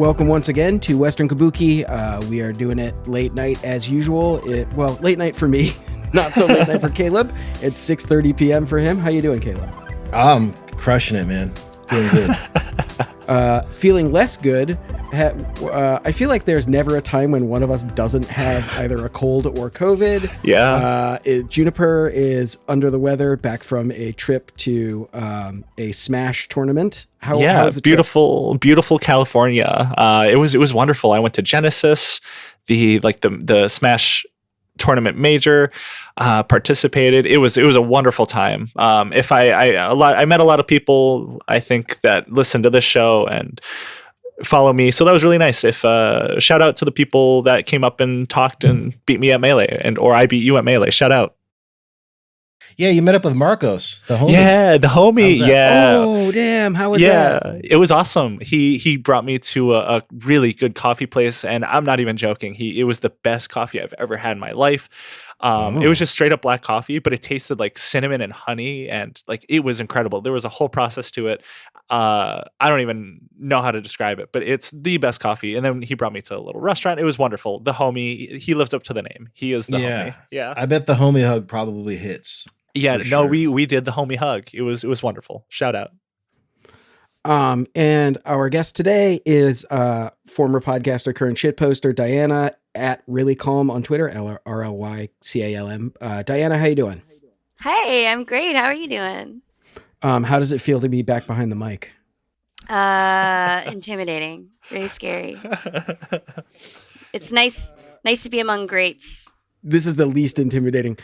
Welcome once again to Western Kabuki. We are doing it late night as usual. Late night for me, not so late night for Caleb. It's 6:30 p.m. for him. How you doing, Caleb? I'm crushing it, man. Feeling good. Feeling less good. I feel like there's never a time when one of us doesn't have either a cold or COVID. Yeah. Juniper is under the weather, back from a trip to a Smash tournament. How was the beautiful, trip? Beautiful California. It was wonderful. I went to Genesis, the Smash tournament major, participated. It was a wonderful time. I met a lot of people, I think, that listen to this show and follow me, so that was really nice. If shout out to the people that came up and talked and beat me at Melee, or I beat you at Melee. Shout out. Yeah, you met up with Marcos, the homie. Yeah, the homie. Yeah. Oh, damn. How was that? Yeah, it was awesome. He brought me to a really good coffee place, and I'm not even joking. It was the best coffee I've ever had in my life. It was just straight up black coffee, but it tasted like cinnamon and honey, and like it was incredible. There was a whole process to it. I don't even know how to describe it, but it's the best coffee. And then he brought me to a little restaurant. It was wonderful. The homie, he lives up to the name. He is the homie. Yeah. I bet the homie hug probably hits. Yeah, no, sure. we did the homie hug. It was wonderful. Shout out. And our guest today is former podcaster, current shitposter, Diana at Really Calm on Twitter, RLYCALM. Diana, how you doing? Hey, I'm great. How are you doing? How does it feel to be back behind the mic? Intimidating. Very scary. It's nice to be among greats. This is the least intimidating.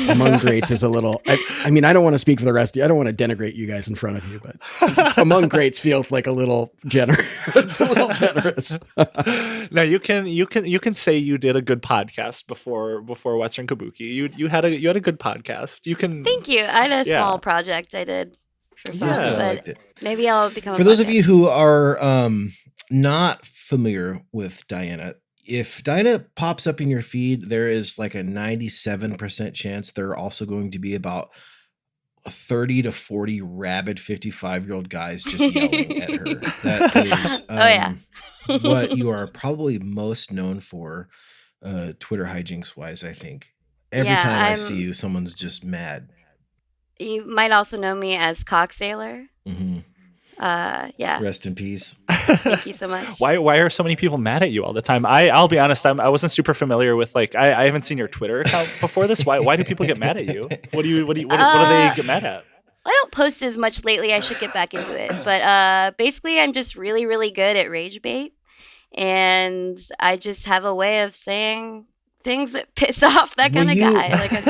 Among greats is a little, I mean, I don't want to speak for the rest of you. I don't want to denigrate you guys in front of you, but among greats feels like a little generous. No, you can say you did a good podcast before Western Kabuki. You had a good podcast. You can. Thank you. I had a small project I did for fun, but maybe I'll become. For those of you who are not familiar with Diana, if Diana pops up in your feed, there is like a 97% chance there are also going to be about 30 to 40 rabid 55-year-old guys just yelling at her. That is what you are probably most known for, Twitter hijinks wise, I think. Every time I see you, someone's just mad. You might also know me as Cock Sailor. Mm-hmm. Yeah. Rest in peace. Thank you so much. Why are so many people mad at you all the time? I'll be honest, I wasn't super familiar with I haven't seen your Twitter account before this. Why do people get mad at you? What do they get mad at? I don't post as much lately. I should get back into it. But basically I'm just really, really good at rage bait. And I just have a way of saying things that piss off that kind of guy. Like I'm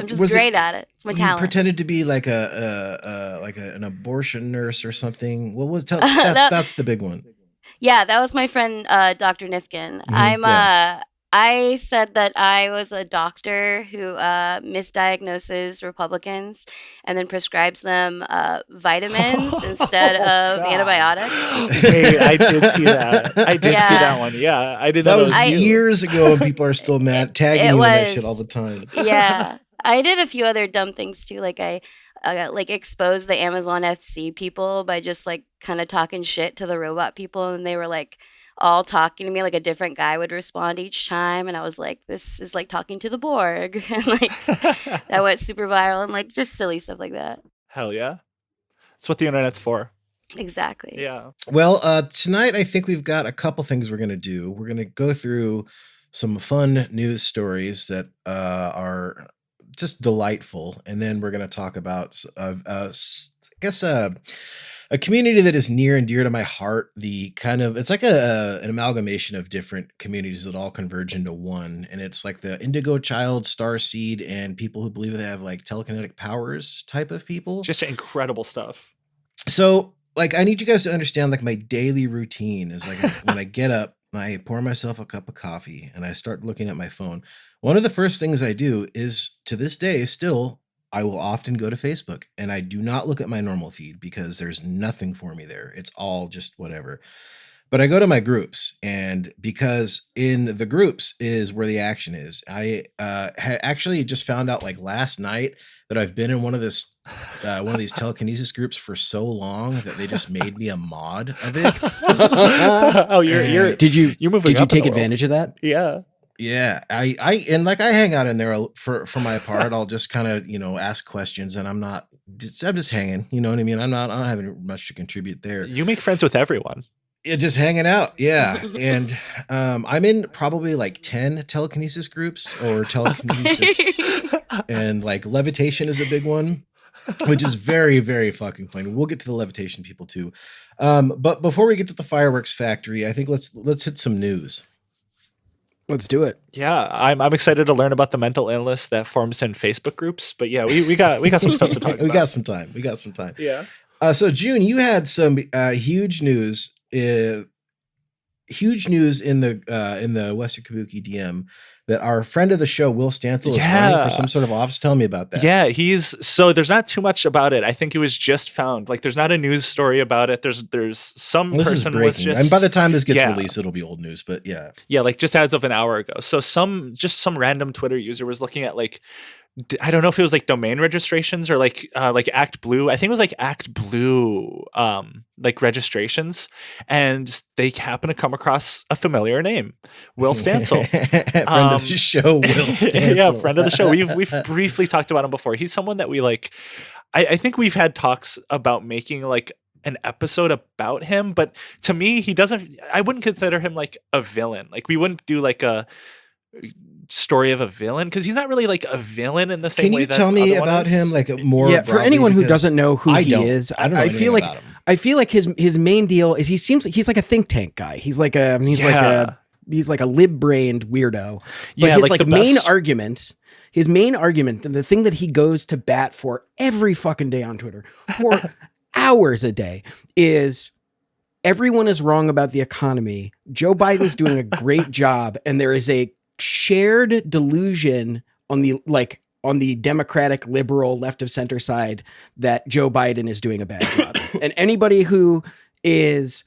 just great at it. It's my talent. You pretended to be like an abortion nurse or something. What was that's the big one. Yeah, that was my friend Dr. Nifkin. Mm-hmm. I said that I was a doctor who misdiagnoses Republicans and then prescribes them vitamins instead of antibiotics. Hey, I did see that. I did see that one. Yeah, I did. That was years ago, and people are still mad, tagging you in that shit all the time. Yeah, I did a few other dumb things too. Like I exposed the Amazon FC people by just like kind of talking shit to the robot people, and they were like all talking to me, like a different guy would respond each time, and I was like, this is like talking to the Borg. And like that went super viral, and like just silly stuff like that. Hell yeah, that's what the internet's for. Exactly. Yeah. Well, tonight I think we've got a couple things we're gonna do. We're gonna go through some fun news stories that are just delightful, and then we're gonna talk about a community that is near and dear to my heart. It's like an amalgamation of different communities that all converge into one. And it's like the Indigo Starseed, and people who believe they have like telekinetic powers type of people. Just incredible stuff. So like, I need you guys to understand, like, my daily routine is like when I get up, I pour myself a cup of coffee and I start looking at my phone. One of the first things I do is, to this day still, I will often go to Facebook, and I do not look at my normal feed because there's nothing for me there. It's all just whatever. But I go to my groups, and because in the groups is where the action is. I actually just found out like last night that I've been in one of these telekinesis groups for so long that they just made me a mod of it. Oh, you're Did you moving did you up in take the world. advantage of that? Yeah. Yeah, I and like I hang out in there for my part. I'll just kind of ask questions, and I'm just hanging. You know what I mean? I don't have much to contribute there. You make friends with everyone. Yeah, just hanging out. Yeah, and I'm in probably like 10 telekinesis groups or telekinesis, and like levitation is a big one, which is very, very fucking fun. We'll get to the levitation people too, but before we get to the fireworks factory, I think let's hit some news. Let's do it. Yeah, I'm excited to learn about the mental illness that forms in Facebook groups. But yeah, we got some stuff to talk about. We got some time. Yeah. So June, you had some huge news. Huge news in the Western Kabuki DM that our friend of the show, Will Stancil, is running for some sort of office. Tell me about that. Yeah, so there's not too much about it. I think it was just found. Like, there's not a news story about it. There's some This is person breaking, was just, and by the time this gets released, it'll be old news. But yeah, like just as of an hour ago. So some random Twitter user was looking at like, I don't know if it was like domain registrations or like Act Blue. I think it was like Act Blue, like registrations, and they happen to come across a familiar name, Will Stancil, friend of the show, Will Stancil. Yeah, friend of the show. We've briefly talked about him before. He's someone that we like. I think we've had talks about making like an episode about him, but to me, he doesn't. I wouldn't consider him like a villain. Like we wouldn't do like a story of a villain because he's not really like a villain in the same way. Can you tell me about him like more? Yeah, for anyone who doesn't know who he is, I don't know anything about him. I feel like his main deal is he's like a think tank guy. He's like a lib-brained weirdo. But Yeah, his like the main best. argument, and the thing that he goes to bat for every fucking day on Twitter for hours a day is everyone is wrong about the economy. Joe Biden's doing a great job, and there is a shared delusion on the Democratic, liberal, left of center side that Joe Biden is doing a bad job. And anybody who is,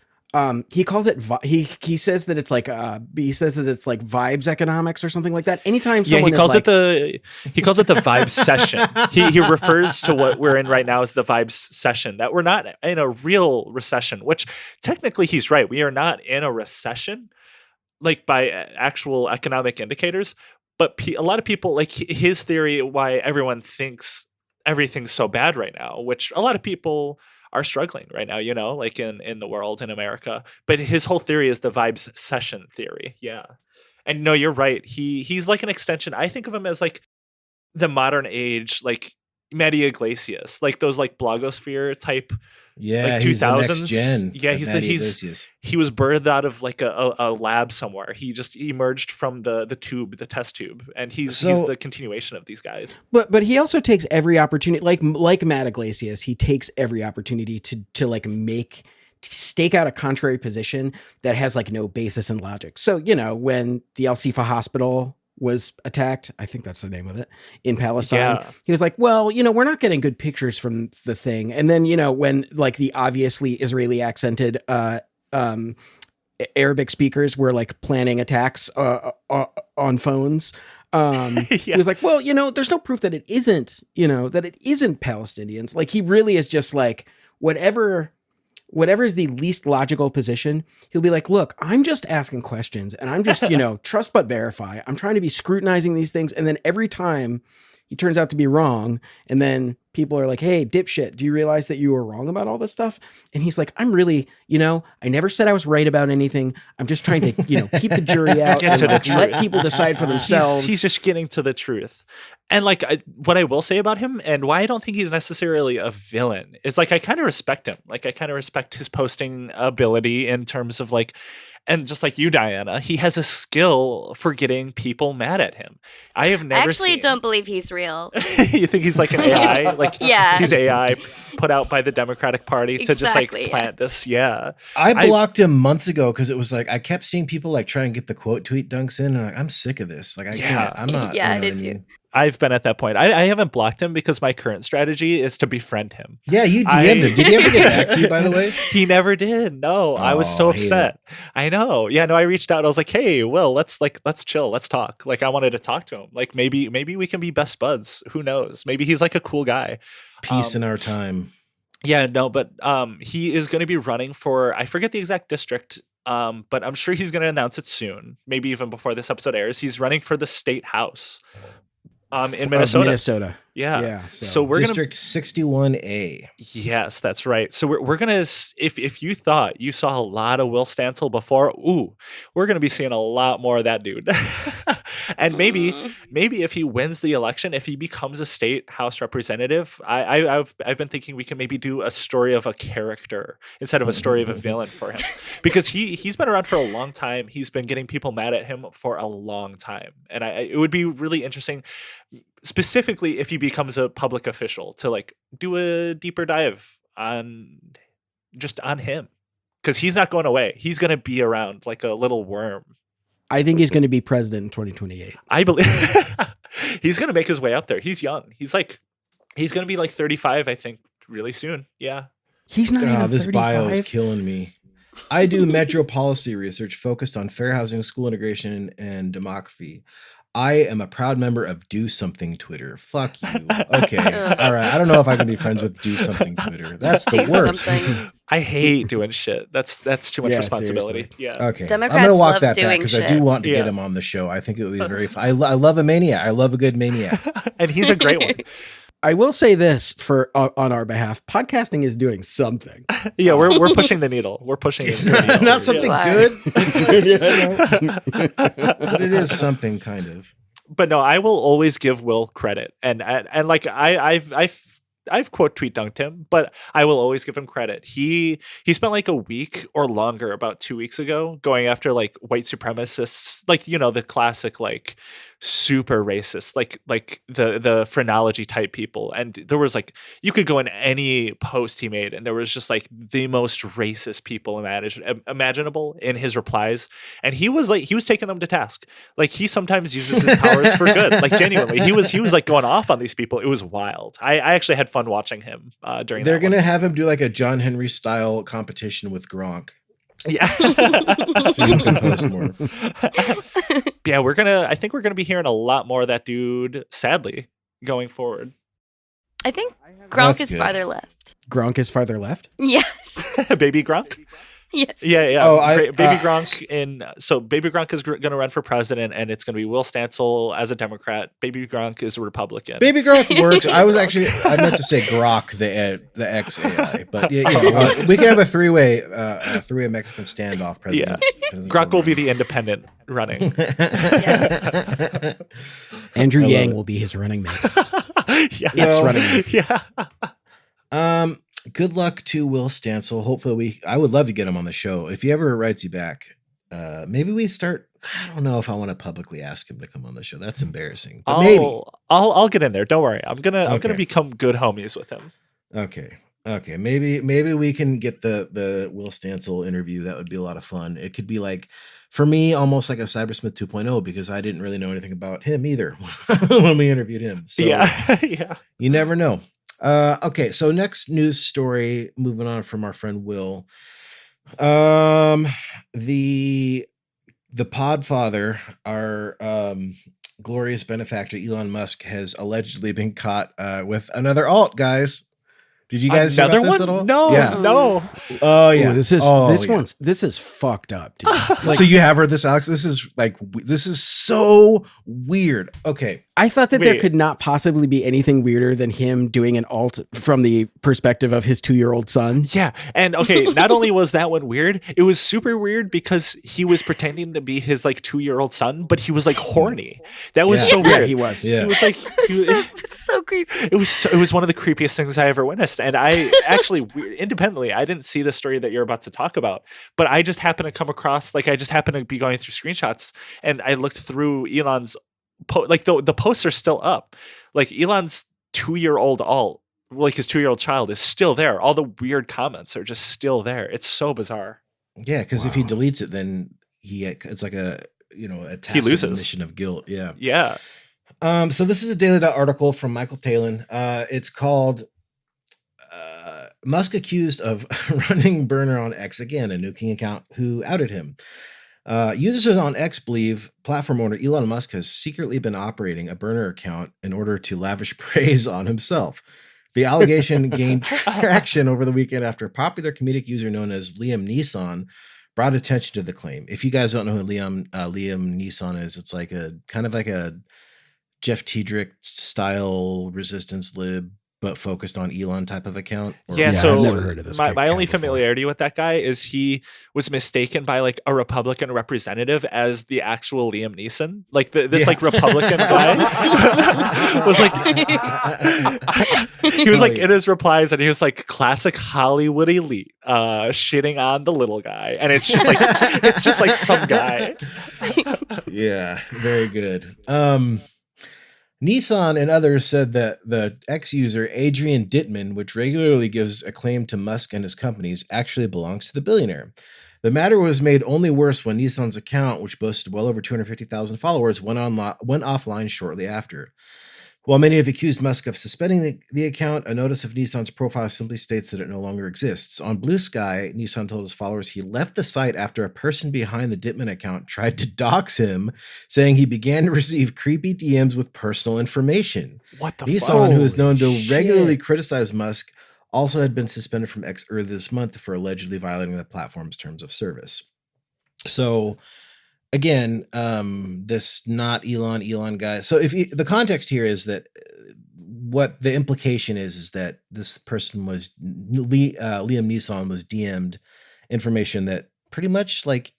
he calls it, he says that it's like, vibes economics or something like that. Anytime someone he calls it the Vibecession. He refers to what we're in right now as the Vibecession, that we're not in a real recession, which technically he's right. We are not in a recession, like by actual economic indicators. But a lot of people, like his theory why everyone thinks everything's so bad right now, which a lot of people are struggling right now, like in the world, in America. But his whole theory is the Vibecession theory. Yeah. And no, you're right. He's like an extension. I think of him as like the modern age, like Matty Iglesias, like those like blogosphere type. Yeah, like 2000s. he's the next gen. Yeah, he was birthed out of like a lab somewhere. He just emerged from the test tube, and he's the continuation of these guys. But he also takes every opportunity, like Matt Iglesias, he takes every opportunity to like stake out a contrary position that has like no basis in logic. So when the El Sifa hospital was attacked, I think that's the name of it, in Palestine. Yeah. He was like, well, we're not getting good pictures from the thing. And then, when like the obviously Israeli accented Arabic speakers were like planning attacks on phones. He was like, well, there's no proof that it isn't, that it isn't Palestinians. Like he really is just like whatever is the least logical position, he'll be like, look, I'm just asking questions and I'm just, trust but verify. I'm trying to be scrutinizing these things. And then every time he turns out to be wrong, and then people are like, hey, dipshit, do you realize that you were wrong about all this stuff? And he's like, I'm really, I never said I was right about anything. I'm just trying to, keep the jury out and let people decide for themselves. He's just getting to the truth. And like what I will say about him and why I don't think he's necessarily a villain is like I kind of respect him. Like I kind of respect his posting ability in terms of like, and just like you, Diana, he has a skill for getting people mad at him. I have never don't believe he's real. You think he's like an AI? Like yeah. He's AI put out by the Democratic Party to just like plant this. Yeah. I blocked him months ago because it was like I kept seeing people like try and get the quote tweet dunks in, and I'm sick of this. Like I can't. I'm not. Yeah, I did too. I've been at that point. I haven't blocked him because my current strategy is to befriend him. Yeah, you DM'd him. Did he ever get back to you, by the way? He never did. No, I was so upset. I know. Yeah, no, I reached out. I was like, hey, Will, let's chill. Let's talk. Like, I wanted to talk to him. Like, maybe we can be best buds. Who knows? Maybe he's like a cool guy. Peace in our time. Yeah, no, but he is going to be running for, I forget the exact district, but I'm sure he's going to announce it soon. Maybe even before this episode airs. He's running for the state house. In Minnesota. Yeah. So we're District 61A. Yes, that's right. So we're gonna, if you thought you saw a lot of Will Stancil before, we're gonna be seeing a lot more of that dude. And maybe if he wins the election, if he becomes a state house representative, I've been thinking we can maybe do a story of a character instead of a story of a villain for him, because he's been around for a long time. He's been getting people mad at him for a long time, and it would be really interesting, specifically if he becomes a public official, to like do a deeper dive on him, because he's not going away. He's going to be around like a little worm. I think he's going to be president in 2028. I believe he's going to make his way up there. He's young. He's going to be like 35, I think, really soon. Yeah. He's not even this 35. bio is killing me. I do metro policy research focused on fair housing, school integration, and demography. I am a proud member of Do Something Twitter. Fuck you. Okay. All right. I don't know if I can be friends with Do Something Twitter. That's the worst. I hate doing shit. That's too much responsibility. Seriously. Yeah. Okay. Democrats I'm going to walk love that back doing because I shit. do want to get him on the show. I think it would be very fun. I love a maniac. I love a good maniac. And he's a great one. I will say this on our behalf: podcasting is doing something. Yeah, we're pushing the needle. We're pushing it. Not something good, but it is something kind of. But no, I will always give Will credit, and like I've quote tweet dunked him, but I will always give him credit. He spent like a week or longer, about 2 weeks ago, going after like white supremacists, like, you know, the classic like super racist, like the phrenology type people. And there was like, you could go in any post he made and there was just like the most racist people imaginable in his replies. And he was taking them to task. Like, he sometimes uses his powers for good. Like, genuinely, he was like going off on these people. It was wild. I actually had fun watching him during They're that going to have him do like a John Henry style competition with Gronk. Yeah. So you can post more. Yeah, I think we're gonna be hearing a lot more of that dude, sadly, going forward. I think Gronk That's is good. farther left. Gronk is farther left. Yes. Baby Gronk? Yes. Yeah. Oh, Baby Gronk so Baby Gronk is going to run for president, and it's going to be Will Stancil as a Democrat. Baby Gronk is a Republican. Baby Gronk works. I meant to say Grok, the XAI, but yeah, we can have a three-way Mexican standoff. President. Grok will be the independent running. Yes. Andrew Yang will be his running mate. Yeah. It's running mate. Yeah. Good luck to Will Stancil. Hopefully I would love to get him on the show. If he ever writes you back, maybe we start. I don't know if I want to publicly ask him to come on the show. That's embarrassing. But maybe I'll get in there. Don't worry. I'm gonna become good homies with him. Okay. Maybe we can get the Will Stancil interview. That would be a lot of fun. It could be like, for me, almost like a Cybersmith 2.0, because I didn't really know anything about him either when we interviewed him. So Yeah. you never know. Okay, so next news story, moving on from our friend Will. The Podfather, our glorious benefactor Elon Musk, has allegedly been caught with another alt, guys. Did you guys hear about this at all? No, Yeah. no. Oh yeah. This is fucked up, dude. So you have heard this, Alex? This is so weird. Okay. I thought that there Wait. could not possibly be anything weirder than him doing an alt from the perspective of his 2-year-old son. Yeah. And okay, not only was that one weird, it was super weird because he was pretending to be his like 2-year-old son, but he was like horny. That was so Yeah, weird. he was. Yeah. He was like, It's so creepy. it was one of the creepiest things I ever witnessed. And I actually, independently, I didn't see the story that you're about to talk about, but I just happened to come across, like, I just happened to be going through screenshots, and I looked through Elon's the posts are still up. Like, Elon's 2-year-old alt, like his 2-year-old child, is still there. All the weird comments are just still there. It's so bizarre. Yeah, because if he deletes it, then it's like a tacit loses. admission of guilt. Yeah. Yeah. So this is a Daily Dot article from Michael Talin. It's called Musk accused of running burner on X again, a nuking account who outed him. Users on X believe platform owner Elon Musk has secretly been operating a burner account in order to lavish praise on himself. The allegation gained traction over the weekend after a popular comedic user known as Liam Neeson brought attention to the claim. If you guys don't know who Liam Neeson is, it's like a kind of like a Jeff Tiedrick style resistance lib, but focused on Elon type of account. So I've never heard of this my only before. familiarity with that guy is he was mistaken by like a Republican representative as the actual Liam Neeson. Like this like Republican guy was like he was like in his replies, and he was like classic Hollywood elite shitting on the little guy, and it's just like some guy. Yeah, very good. Nissan and others said that the X user Adrian Dittman, which regularly gives acclaim to Musk and his companies, actually belongs to the billionaire. The matter was made only worse when Nissan's account, which boasted well over 250,000 followers, went offline shortly after. While many have accused Musk of suspending the account, a notice of Nissan's profile simply states that it no longer exists. On Blue Sky, Nissan told his followers he left the site after a person behind the Dittman account tried to dox him, saying he began to receive creepy DMs with personal information. What the Nissan, who is known to Holy regularly shit. criticize Musk, also had been suspended from X earlier this month for allegedly violating the platform's terms of service. So, again, this not Elon guy. So the context here is that what the implication is that this person was Liam Neeson was DM'd information that pretty much like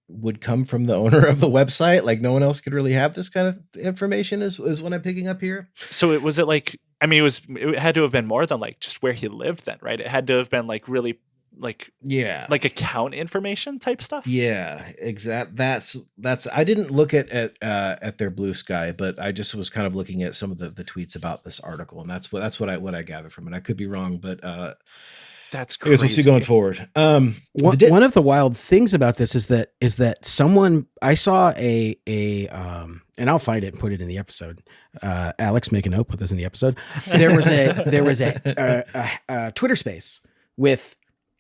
would come from the owner of the website. Like no one else could really have this kind of information is what I'm picking up here. So it had to have been more than like just where he lived then, right? It had to have been like really like account information type stuff. Yeah, exact. That's I didn't look at their Blue Sky, but I just was kind of looking at some of the tweets about this article, and that's what I gathered from it. I could be wrong, but that's crazy. We'll see going forward. One of the wild things about this is that someone I saw a and I'll find it and put it in the episode. Alex, make a note, put this in the episode. There was a Twitter space with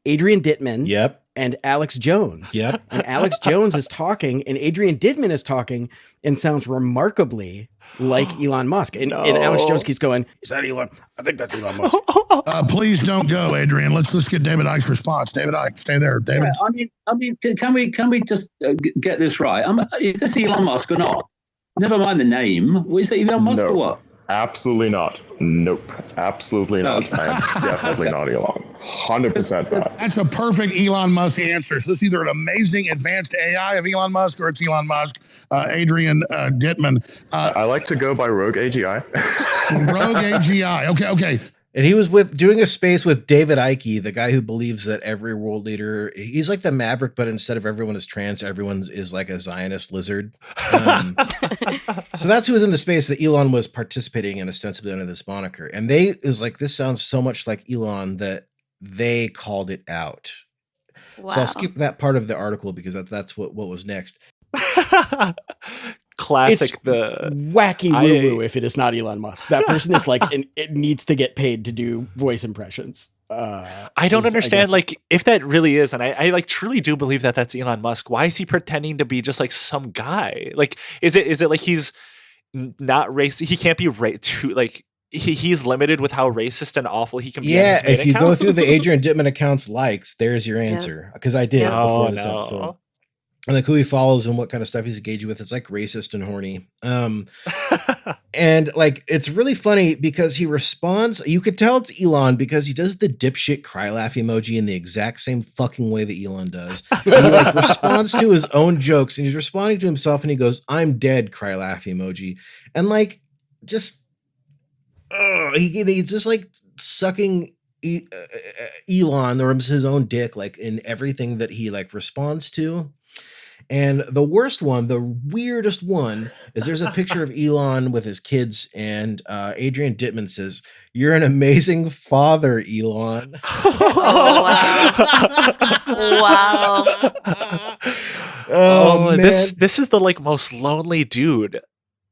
Adrian Dittman and Alex Jones. Yep. And Alex Jones is talking and Adrian Dittman is talking and sounds remarkably like Elon Musk. And Alex Jones keeps going, is that Elon? I think that's Elon Musk. Please don't go, Adrian. Let's get David Icke's response. David Icke, stay there. David. I mean, can we just get this right? Is this Elon Musk or not? Never mind the name. Is it Elon Musk or what? Absolutely not. Nope. Absolutely not. I am definitely not Elon. 100% not. That's a perfect Elon Musk answer. So this is either an amazing advanced AI of Elon Musk or it's Elon Musk, Adrian Dittman. I like to go by Rogue AGI. Rogue AGI. Okay. And he was doing a space with David Icke, the guy who believes that every world leader, he's like the Maverick, but instead of everyone is trans, everyone is like a Zionist lizard. So that's who was in the space that Elon was participating in ostensibly under this moniker. And this sounds so much like Elon that they called it out. Wow. So I'll skip that part of the article because that's what was next. Classic. It's wacky woo-woo if it is not Elon Musk. That person is like, it needs to get paid to do voice impressions. I don't understand, like, if that really is, and I like truly do believe that that's Elon Musk. Why is he pretending to be just like some guy? Like, is it like he's not racist? He can't be like he's limited with how racist and awful he can be. Yeah, if you go through the Adrian Dittman account's likes, there's your answer. Because I did before this episode. And like who he follows and what kind of stuff he's engaging with. It's like racist and horny. And like, it's really funny because he responds. You could tell it's Elon because he does the dipshit cry laugh emoji in the exact same fucking way that Elon does. And he like responds to his own jokes and he's responding to himself and he goes, "I'm dead," cry laugh emoji. And like, just, he's just like sucking Elon or his own dick, like in everything that he like responds to. And the worst one, the weirdest one, is there's a picture of Elon with his kids, and Adrian Dittman says, "You're an amazing father, Elon." Oh, wow. Oh, man. This is the like most lonely dude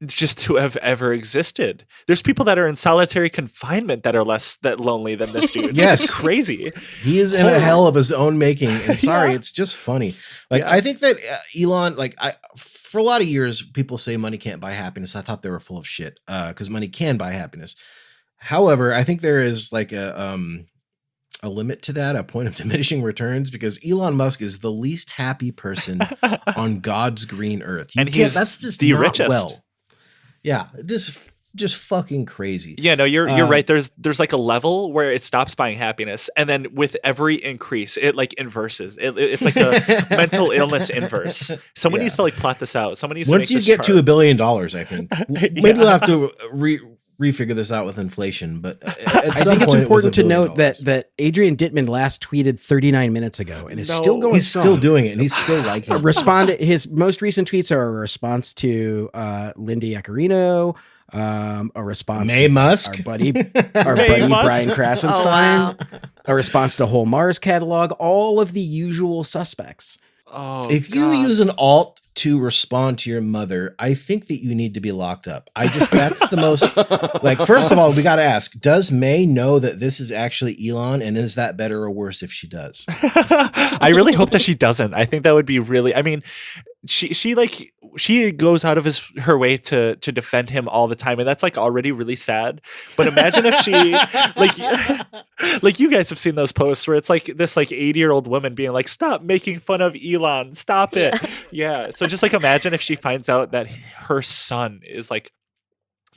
just to have ever existed. There's people that are in solitary confinement that are less that lonely than this dude. Yes. It's crazy. He is in a hell of his own making. And sorry, Yeah. it's just funny. Like, Yeah. I think that Elon, like, for a lot of years, people say money can't buy happiness. I thought they were full of shit because money can buy happiness. However, I think there is like a limit to that, a point of diminishing returns, because Elon Musk is the least happy person on God's green earth. And he's that's just the not richest. well. Yeah, just fucking crazy. Yeah, no, you're right. There's like a level where it stops buying happiness, and then with every increase, it like inverses. It's like a mental illness inverse. Someone needs to like plot this out. Someone needs Once to you make get this to chart. $1 billion, I think maybe we'll have to refigure this out with inflation. But I think it's important to note that Adrian Dittman last tweeted 39 minutes ago and is still going. He's strong. still doing it, and he's still liking it. His most recent tweets are a response to Lindy Yaccarino, a response May to Musk, our buddy Musk? Brian Krasenstein, Oh, wow. a response to whole Mars catalog, all of the usual suspects. Oh, if you use an alt to respond to your mother, I think that you need to be locked up. That's the most, like, first of all, we got to ask, does May know that this is actually Elon? And is that better or worse if she does? I really hope that she doesn't. I think that would be really, I mean, she goes out of her way to defend him all the time, and that's like already really sad. But imagine if she like you guys have seen those posts where it's like this like 80-year-old woman being like, stop making fun of Elon, stop it. Yeah. So just like imagine if she finds out that her son is like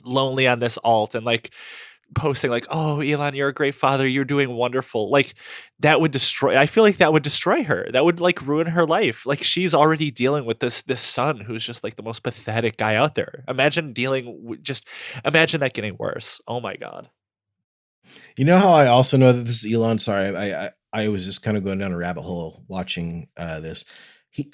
lonely on this alt and like posting like, oh, Elon, you're a great father, you're doing wonderful. Like that would destroy, I feel like that would destroy her. That would like ruin her life. Like she's already dealing with this son who's just like the most pathetic guy out there. Imagine imagine that getting worse. Oh my God. You know how I also know that this is Elon? Sorry, I was just kind of going down a rabbit hole watching this.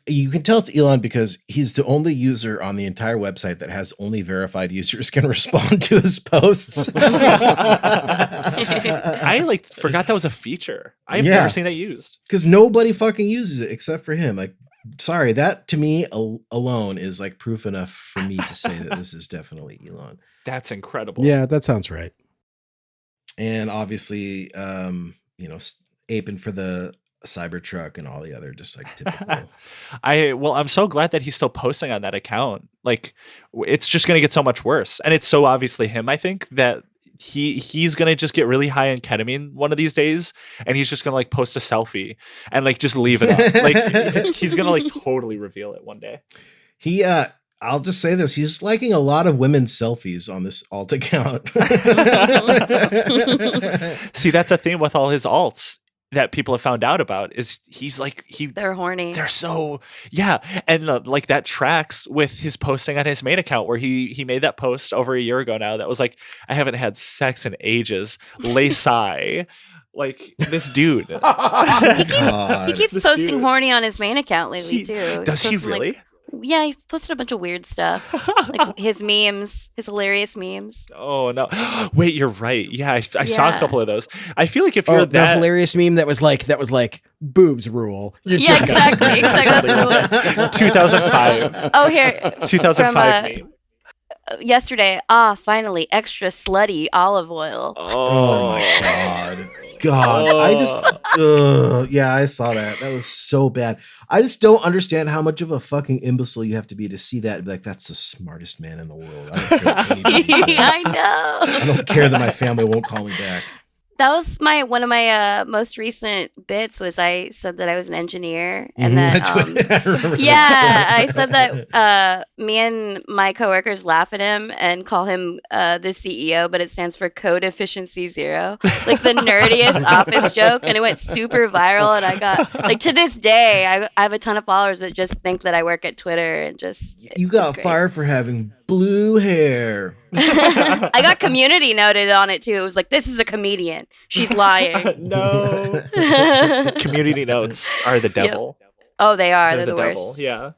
You can tell it's Elon because he's the only user on the entire website that has only verified users can respond to his posts. I like forgot that was a feature. I've never seen that used. Because nobody fucking uses it except for him. Like, sorry, that to me alone is like proof enough for me to say that this is definitely Elon. That's incredible. Yeah, that sounds right. And obviously, aping for the Cybertruck and all the other just like typical. I'm so glad that he's still posting on that account. Like it's just gonna get so much worse. And it's so obviously him, I think, that he's gonna just get really high on ketamine one of these days, and he's just gonna like post a selfie and like just leave it up. Like he's gonna like totally reveal it one day. I'll just say this, he's liking a lot of women's selfies on this alt account. See, that's a theme with all his alts that people have found out about is they're horny. They're so, yeah. And like that tracks with his posting on his main account where he made that post over a year ago now that was like, I haven't had sex in ages. Lay sigh. Like this dude. He keeps This posting dude. horny on his main account lately too. Does he Posting, really? Like, yeah, he posted a bunch of weird stuff. Like his memes, his hilarious memes. Oh no. Wait, you're right. Yeah, I saw a couple of those. I feel like if you're the that hilarious meme that was like boobs rule. Yeah, exactly. Exactly. That's what it was. 2005. Oh, here. 2005 From, meme. Yesterday, finally, extra slutty olive oil. Oh my God. I just, I saw that. That was so bad. I just don't understand how much of a fucking imbecile you have to be to see that and be like, that's the smartest man in the world. I don't care what anybody says. I know. I don't care that my family won't call me back. That was one of my most recent bits. Was I said that I was an engineer, and That's what I remember. yeah, I said that me and my coworkers laugh at him and call him the CEO, but it stands for Code Efficiency Zero, like the nerdiest office joke, and it went super viral. And I got like to this day, I have a ton of followers that just think that I work at Twitter and just you got fired for having blue hair. I got community noted on it too. It was like, this is a comedian. She's lying. No. Community notes are the devil. Yep. Oh, they are. They're They're the devil. worst. Yeah.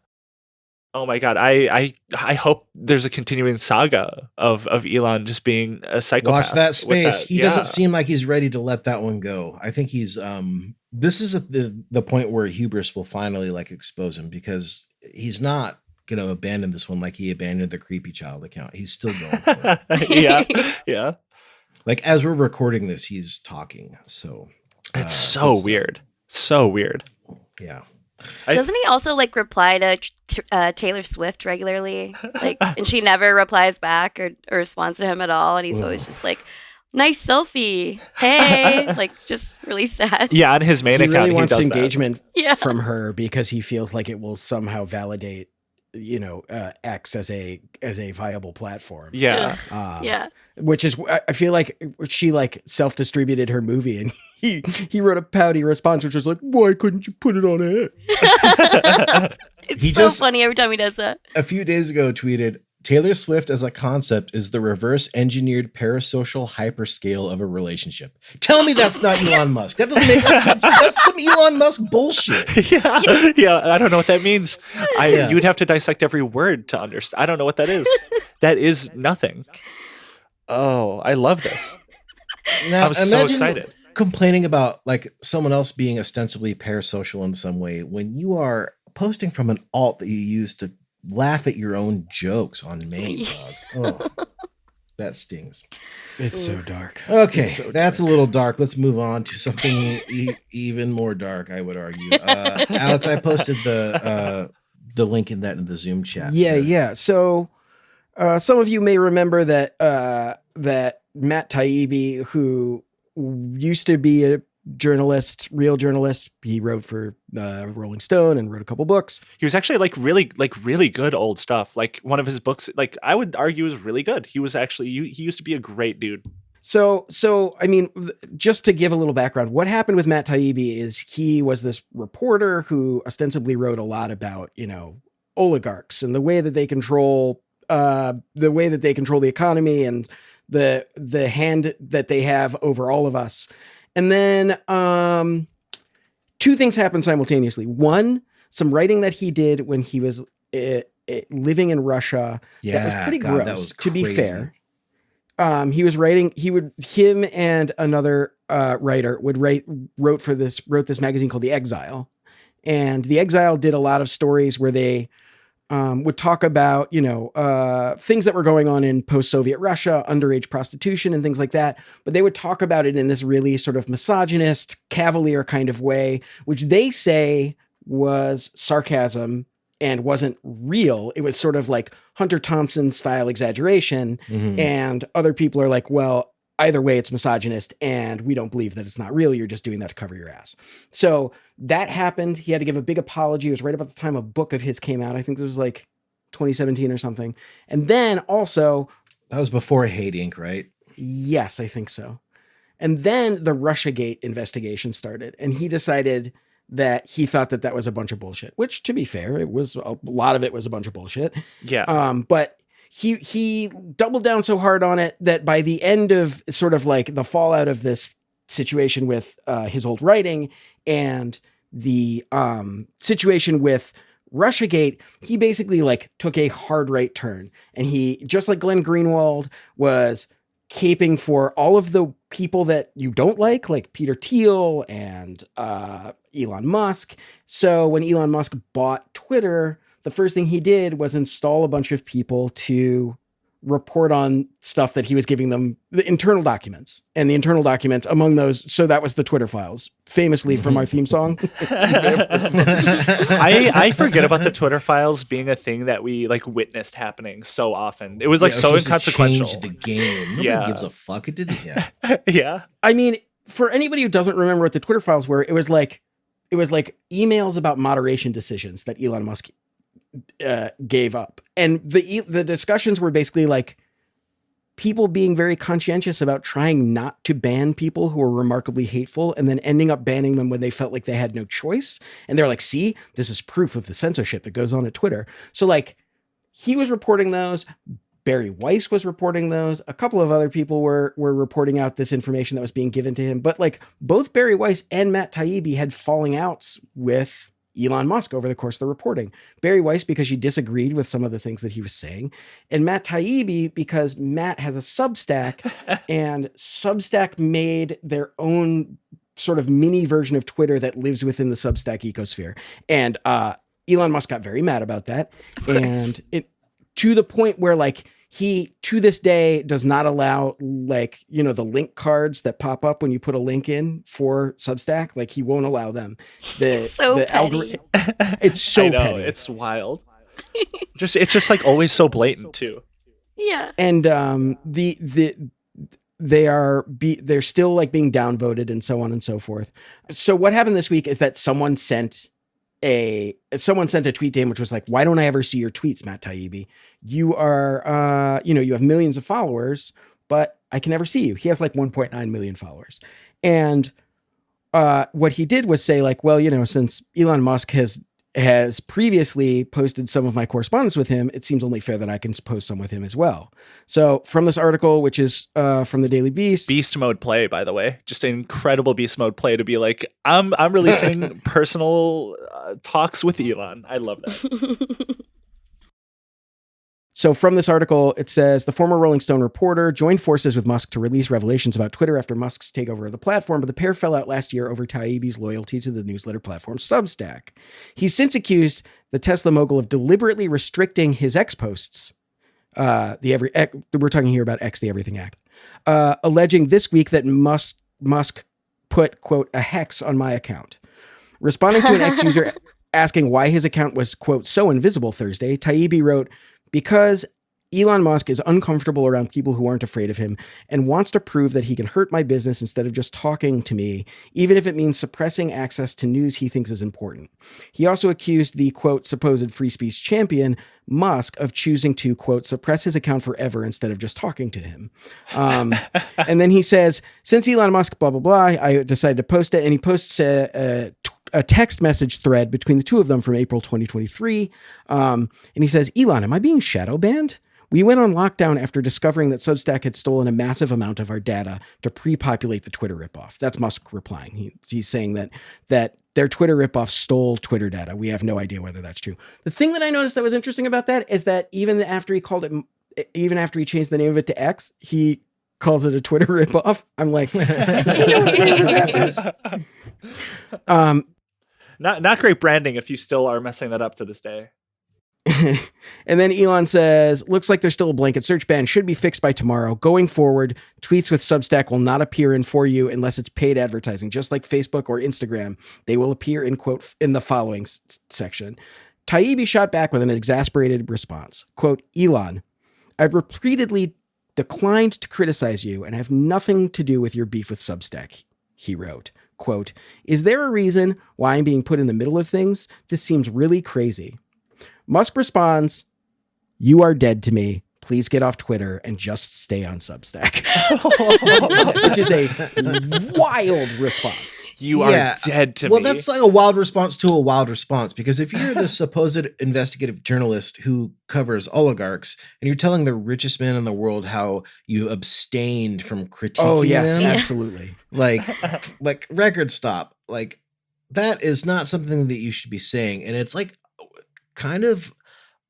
Oh my God. I hope there's a continuing saga of Elon just being a psychopath. Watch that space. He doesn't Yeah. seem like he's ready to let that one go. I think he's this is the point where hubris will finally like expose him, because he's not going to abandon this one like he abandoned the creepy child account. He's still going for it. Yeah. Like as we're recording this, he's talking. So it's so weird. So weird. Yeah. Doesn't he also like reply to Taylor Swift regularly? Like, and she never replies back or responds to him at all. And he's always just like, nice selfie. Hey, like just really sad. Yeah, on his main he account, really wants he does engagement Yeah. from her because he feels like it will somehow validate, X as a viable platform. Yeah. Yeah. Which is, I feel like she like self-distributed her movie, and he wrote a pouty response, which was like, "Why couldn't you put it on air?" It's so funny every time he does that. A few days ago tweeted, Taylor Swift as a concept is the reverse engineered parasocial hyperscale of a relationship. Tell me that's not Elon Musk. That doesn't make sense. That's some Elon Musk bullshit. Yeah. I don't know what that means. You would have to dissect every word to understand. I don't know what that is. That is nothing. Oh, I love this. Now, I'm so excited. Complaining about like someone else being ostensibly parasocial in some way when you are posting from an alt that you use to laugh at your own jokes on main, dog. Oh, that stings. It's so dark. Okay, that's a little dark. Let's move on to something even more dark, I would argue. Alex, I posted the link in the Zoom chat. Yeah. So some of you may remember that that Matt Taibbi, who used to be a real journalist, he wrote for Rolling Stone and wrote a couple books. He was actually really good old stuff. Like one of his books, like I would argue is really good. He was actually, he used to be a great dude. So I mean, just to give a little background, what happened with Matt Taibbi is he was this reporter who ostensibly wrote a lot about, oligarchs and the way that they control the economy and the hand that they have over all of us. And then two things happened simultaneously. One, some writing that he did when he was living in Russia that was pretty gross, that was to be crazy. fair. He was writing, him and another writer wrote this magazine called The Exile. And The Exile did a lot of stories where they would talk about, things that were going on in post-Soviet Russia, underage prostitution and things like that. But they would talk about it in this really sort of misogynist, cavalier kind of way, which they say was sarcasm and wasn't real. It was sort of like Hunter Thompson style exaggeration. Mm-hmm. And other people are like, well, either way, it's misogynist and we don't believe that it's not real. You're just doing that to cover your ass. So that happened. He had to give a big apology. It was right about the time a book of his came out. I think this was like 2017 or something. And then also... That was before Hate Inc., right? Yes, I think so. And then the Russiagate investigation started and he decided that he thought that was a bunch of bullshit, which to be fair, it was a lot of it was a bunch of bullshit. Yeah. But he doubled down so hard on it that by the end of sort of like the fallout of this situation with his old writing and the situation with Russiagate, he basically like took a hard right turn. And he, just like Glenn Greenwald, was caping for all of the people that you don't like Peter Thiel and Elon Musk. So when Elon Musk bought Twitter, the first thing he did was install a bunch of people to report on stuff that he was giving them, the internal documents. And the internal documents among those, so that was the Twitter files, famously from our theme song. I forget about the Twitter files being a thing that we like witnessed happening so often. It was like so inconsequential. Change the game. Nobody gives a fuck. It didn't. Yeah. Yeah. I mean, for anybody who doesn't remember what the Twitter files were, it was like emails about moderation decisions that Elon Musk gave up. And the discussions were basically like people being very conscientious about trying not to ban people who are remarkably hateful and then ending up banning them when they felt like they had no choice. And they're like, see, this is proof of the censorship that goes on at Twitter. So like he was reporting those. Barry Weiss was reporting those. A couple of other people were reporting out this information that was being given to him. But like both Barry Weiss and Matt Taibbi had falling outs with Elon Musk over the course of the reporting. Barry Weiss because she disagreed with some of the things that he was saying, and Matt Taibbi because Matt has a Substack and Substack made their own sort of mini version of Twitter that lives within the Substack ecosphere. And Elon Musk got very mad about that. And it to the point where like he to this day does not allow like, you know, the link cards that pop up when you put a link in for Substack. Like he won't allow them. It's so petty. It's so I know, petty. it's wild. It's just like always so blatant too. Yeah. And they're still like being downvoted and so on and so forth. So what happened this week is that someone sent a tweet to him, which was like, why don't I ever see your tweets, Matt Taibbi? You are, you have millions of followers, but I can never see you. He has like 1.9 million followers. And what he did was say like, well, you know, since Elon Musk has previously posted some of my correspondence with him, it seems only fair that I can post some with him as well. So from this article, which is from the Daily Beast mode play, by the way, just an incredible beast mode play to be like, I'm releasing personal talks with Elon. I love that. So from this article, it says the former Rolling Stone reporter joined forces with Musk to release revelations about Twitter after Musk's takeover of the platform, but the pair fell out last year over Taibbi's loyalty to the newsletter platform Substack. He's since accused the Tesla mogul of deliberately restricting his X posts. We're talking here about X, the Everything Act, alleging this week that Musk put, quote, a hex on my account. Responding to an X user asking why his account was, quote, so invisible Thursday, Taibbi wrote, because Elon Musk is uncomfortable around people who aren't afraid of him and wants to prove that he can hurt my business instead of just talking to me, even if it means suppressing access to news he thinks is important. He also accused the, quote, supposed free speech champion, Musk, of choosing to, quote, suppress his account forever instead of just talking to him. And then he says, since Elon Musk, blah, blah, blah, I decided to post it. And he posts a text message thread between the two of them from April 2023. And he says, Elon, am I being shadow banned? We went on lockdown after discovering that Substack had stolen a massive amount of our data to pre-populate the Twitter ripoff. That's Musk replying. He's saying that their Twitter ripoff stole Twitter data. We have no idea whether that's true. The thing that I noticed that was interesting about that is that even after he changed the name of it to X, he calls it a Twitter ripoff. I'm like, does he know what the name of that is? Not great branding if you still are messing that up to this day. And then Elon says, looks like there's still a blanket search ban, should be fixed by tomorrow. Going forward, tweets with Substack will not appear in For You unless it's paid advertising. Just like Facebook or Instagram, they will appear in, quote, in the following section. Taibbi shot back with an exasperated response. Quote, Elon, I've repeatedly declined to criticize you and have nothing to do with your beef with Substack, he wrote. Quote, is there a reason why I'm being put in the middle of things? This seems really crazy. Musk responds, you are dead to me. Please get off Twitter and just stay on Substack. Which is a wild response. You are dead to me. Well, that's like a wild response to a wild response, because if you're the supposed investigative journalist who covers oligarchs and you're telling the richest man in the world how you abstained from critiquing them, absolutely. Like record stop. Like that is not something that you should be saying. And it's like kind of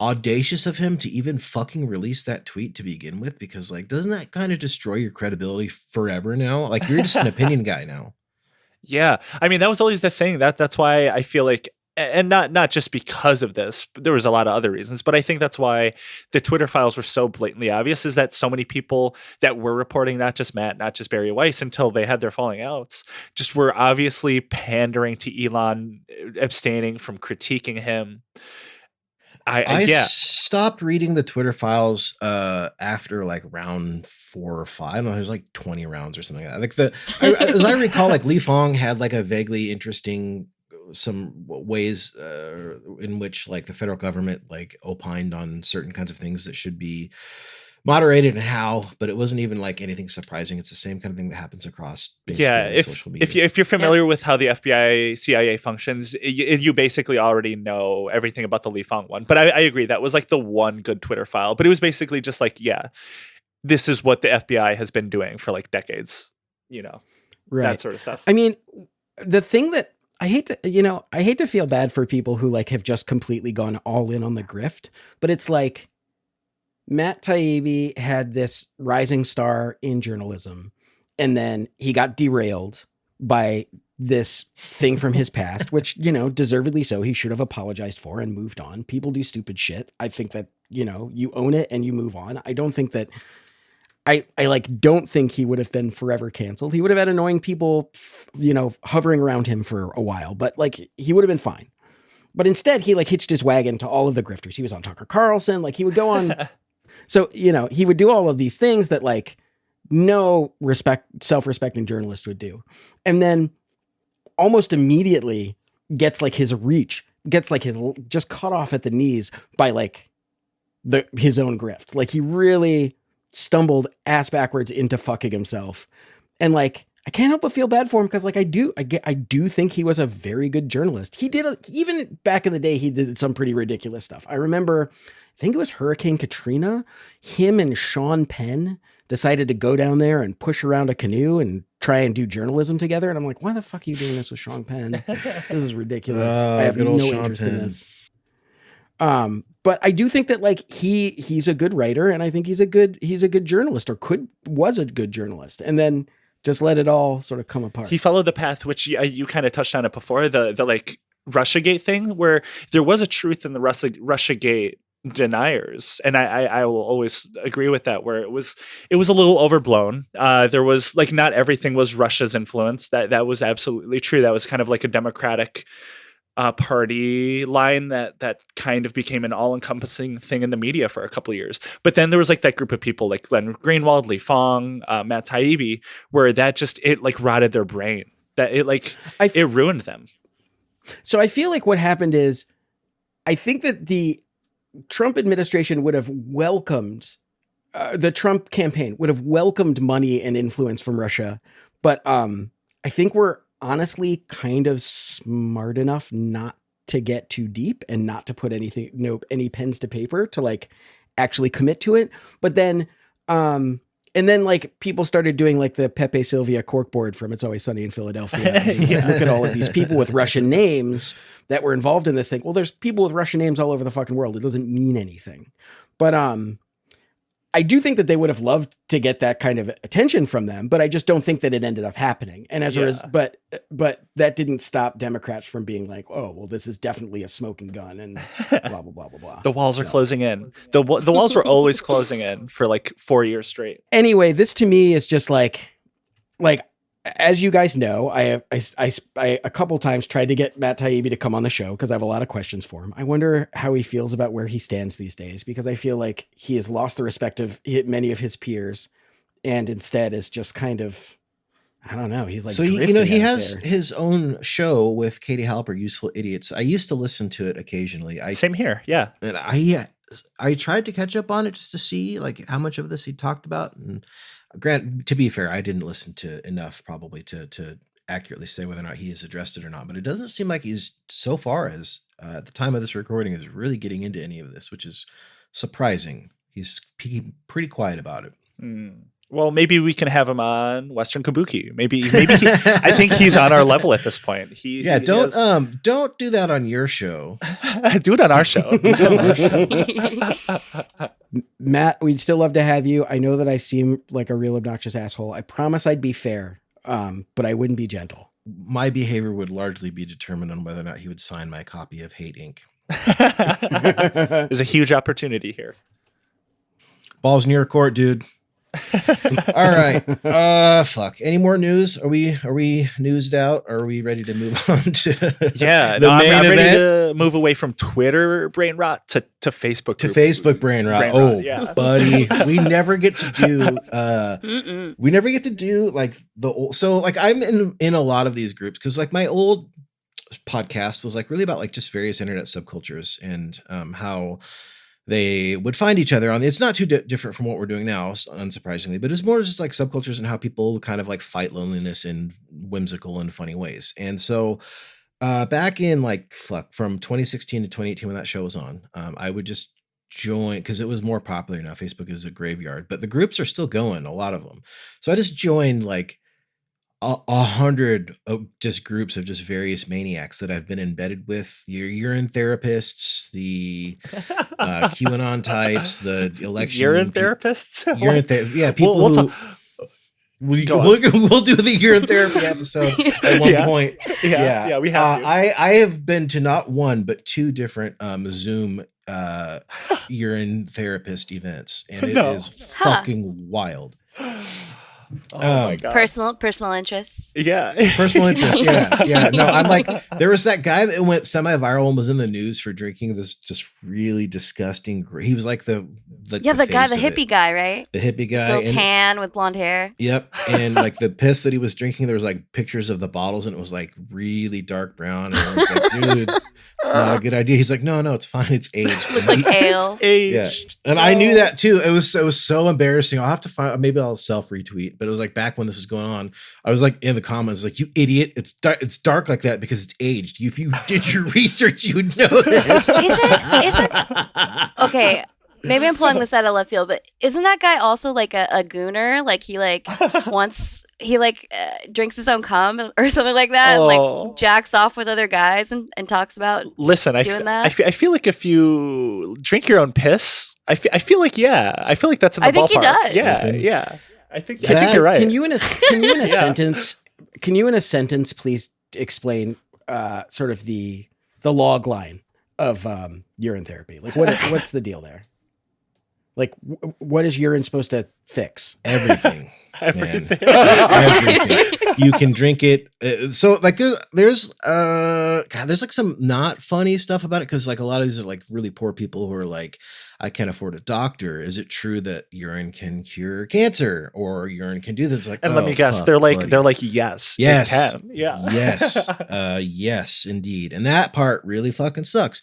audacious of him to even fucking release that tweet to begin with, because like, doesn't that kind of destroy your credibility forever now? Like you're just an opinion guy now. Yeah. I mean, that was always the thing. That's why I feel like, and not just because of this, but there was a lot of other reasons, but I think that's why the Twitter files were so blatantly obvious, is that so many people that were reporting, not just Matt, not just Barry Weiss, until they had their falling outs, just were obviously pandering to Elon, abstaining from critiquing him. I stopped reading the Twitter files after like round 4 or 5. I don't know, there's like 20 rounds or something like that. Like as I recall, like Li Fong had like a vaguely interesting some ways in which like the federal government like opined on certain kinds of things that should be moderated and how, but it wasn't even like anything surprising. It's the same kind of thing that happens across basically social media. If you're familiar with how the FBI CIA functions, you basically already know everything about the Li Fong one. But I agree, that was like the one good Twitter file, but it was basically just like, this is what the FBI has been doing for like decades, right. That sort of stuff. I mean, the thing that I hate to feel bad for people who like have just completely gone all in on the grift, but it's like, Matt Taibbi had this rising star in journalism, and then he got derailed by this thing from his past, which, you know, deservedly so, he should have apologized for and moved on. People do stupid shit. I think that, you know, you own it and you move on. I don't think that I like don't think he would have been forever canceled. He would have had annoying people, you know, hovering around him for a while, but like he would have been fine. But instead he like hitched his wagon to all of the grifters. He was on Tucker Carlson. Like he would go on. So, you know, he would do all of these things that like no self-respecting journalist would do. And then almost immediately gets like his reach, gets like his just cut off at the knees by like his own grift. Like he really stumbled ass backwards into fucking himself. And like, I can't help but feel bad for him because like I do think he was a very good journalist. He did even back in the day, he did some pretty ridiculous stuff. I remember, I think it was Hurricane Katrina. Him and Sean Penn decided to go down there and push around a canoe and try and do journalism together. And I'm like, why the fuck are you doing this with Sean Penn? This is ridiculous. I have no interest in this. But I do think that like he's a good writer, and I think he's a good journalist, or was a good journalist, and then just let it all sort of come apart. He followed the path, which you kind of touched on it before, the like Russiagate thing, where there was a truth in the Russiagate deniers, and I will always agree with that, where it was a little overblown. There was like not everything was Russia's influence. That was absolutely true. That was kind of like a Democratic party line that kind of became an all-encompassing thing in the media for a couple of years. But then there was like that group of people like Glenn Greenwald, Li Fong, Matt Taibbi, where it like rotted their brain. That it ruined them. So I feel like what happened is, I think that the Trump administration would have welcomed, the Trump campaign would have welcomed money and influence from Russia. But I think we're honestly kind of smart enough not to get too deep and not to put any pens to paper to like actually commit to it. But then, and then like people started doing like the Pepe Sylvia corkboard from It's Always Sunny in Philadelphia. Yeah. Look at all of these people with Russian names that were involved in this thing. Well, there's people with Russian names all over the fucking world. It doesn't mean anything. But I do think that they would have loved to get that kind of attention from them, but I just don't think that it ended up happening. And as a result, but that didn't stop Democrats from being like, oh, well, this is definitely a smoking gun and blah, blah, blah, blah, blah. The walls are closing in. The walls were always closing in for like 4 years straight. Anyway, this to me is just like, as you guys know, I a couple times tried to get Matt Taibbi to come on the show because I have a lot of questions for him. I wonder how he feels about where he stands these days, because I feel like he has lost the respect of many of his peers, and instead is just kind of, I don't know. He's like, so he has his own show with Katie Halper, Useful Idiots. I used to listen to it occasionally. Same here, yeah. And I tried to catch up on it just to see like how much of this he talked about, and to be fair, I didn't listen to enough probably to accurately say whether or not he has addressed it or not, but it doesn't seem like he's, so far as at the time of this recording, is really getting into any of this, which is surprising. He's pretty quiet about it. Well, maybe we can have him on Western Kabuki. Maybe I think he's on our level at this point. Don't do that on your show. Do it on our show. Matt, we'd still love to have you. I know that I seem like a real obnoxious asshole. I promise I'd be fair, but I wouldn't be gentle. My behavior would largely be determined on whether or not he would sign my copy of Hate Inc. There's a huge opportunity here. Ball's in your court, dude. All right. Fuck. Any more news? Are we newsed out? Or are we ready to move on to I'm ready to move away from Twitter brain rot to Facebook. To Facebook brain rot. Yeah. Buddy, we never get to do like the old. So like I'm in a lot of these groups because like my old podcast was like really about like just various internet subcultures and how they would find each other on. It's not too different from what we're doing now, unsurprisingly, but it's more just like subcultures and how people kind of like fight loneliness in whimsical and funny ways. And so back in from 2016 to 2018 when that show was on, I would just join because it was more popular now. Facebook is a graveyard, but the groups are still going, a lot of them. So I just joined like 100 just groups of just various maniacs that I've been embedded with. Your urine therapists, the QAnon types, the election urine therapists. Yeah, people We'll do the urine therapy episode at one point. Yeah, we have to. I have been to not one but two different Zoom urine therapist events, and it is fucking wild. Oh my god. Personal interest. Yeah. Personal interest. Yeah. No, I'm like, there was that guy that went semi-viral and was in the news for drinking this just really disgusting. He was like the hippie guy, right? The hippie guy, real tan with blonde hair. Yep, and like the piss that he was drinking, there was like pictures of the bottles, and it was like really dark brown. And I was like, dude, it's not a good idea. He's like, no, it's fine. It's aged. Like ale. It's aged. Yeah. And I knew that too. It was so embarrassing. I'll have to find. Maybe I'll self retweet. But it was like back when this was going on. I was like in the comments, like, you idiot! It's dark like that because it's aged. If you did your research, you would know this. Isn't okay? Maybe I'm pulling this out of left field, but isn't that guy also like a gooner? Like he drinks his own cum or something like that, and like jacks off with other guys and talks about doing that. I feel like if you drink your own piss, I feel like that's in the ballpark. I think he does. Yeah. I think you're right. Can you in a sentence? Can you in a sentence please explain sort of the log line of urine therapy? Like what's the deal there? Like, what is urine supposed to fix? Everything. Everything. You can drink it. So like there's like some not funny stuff about it, because like a lot of these are like really poor people who are like, I can't afford a doctor. Is it true that urine can cure cancer, or urine can do this? Like, and let me guess, they're like yes, it can. Yeah, yes, indeed. And that part really fucking sucks.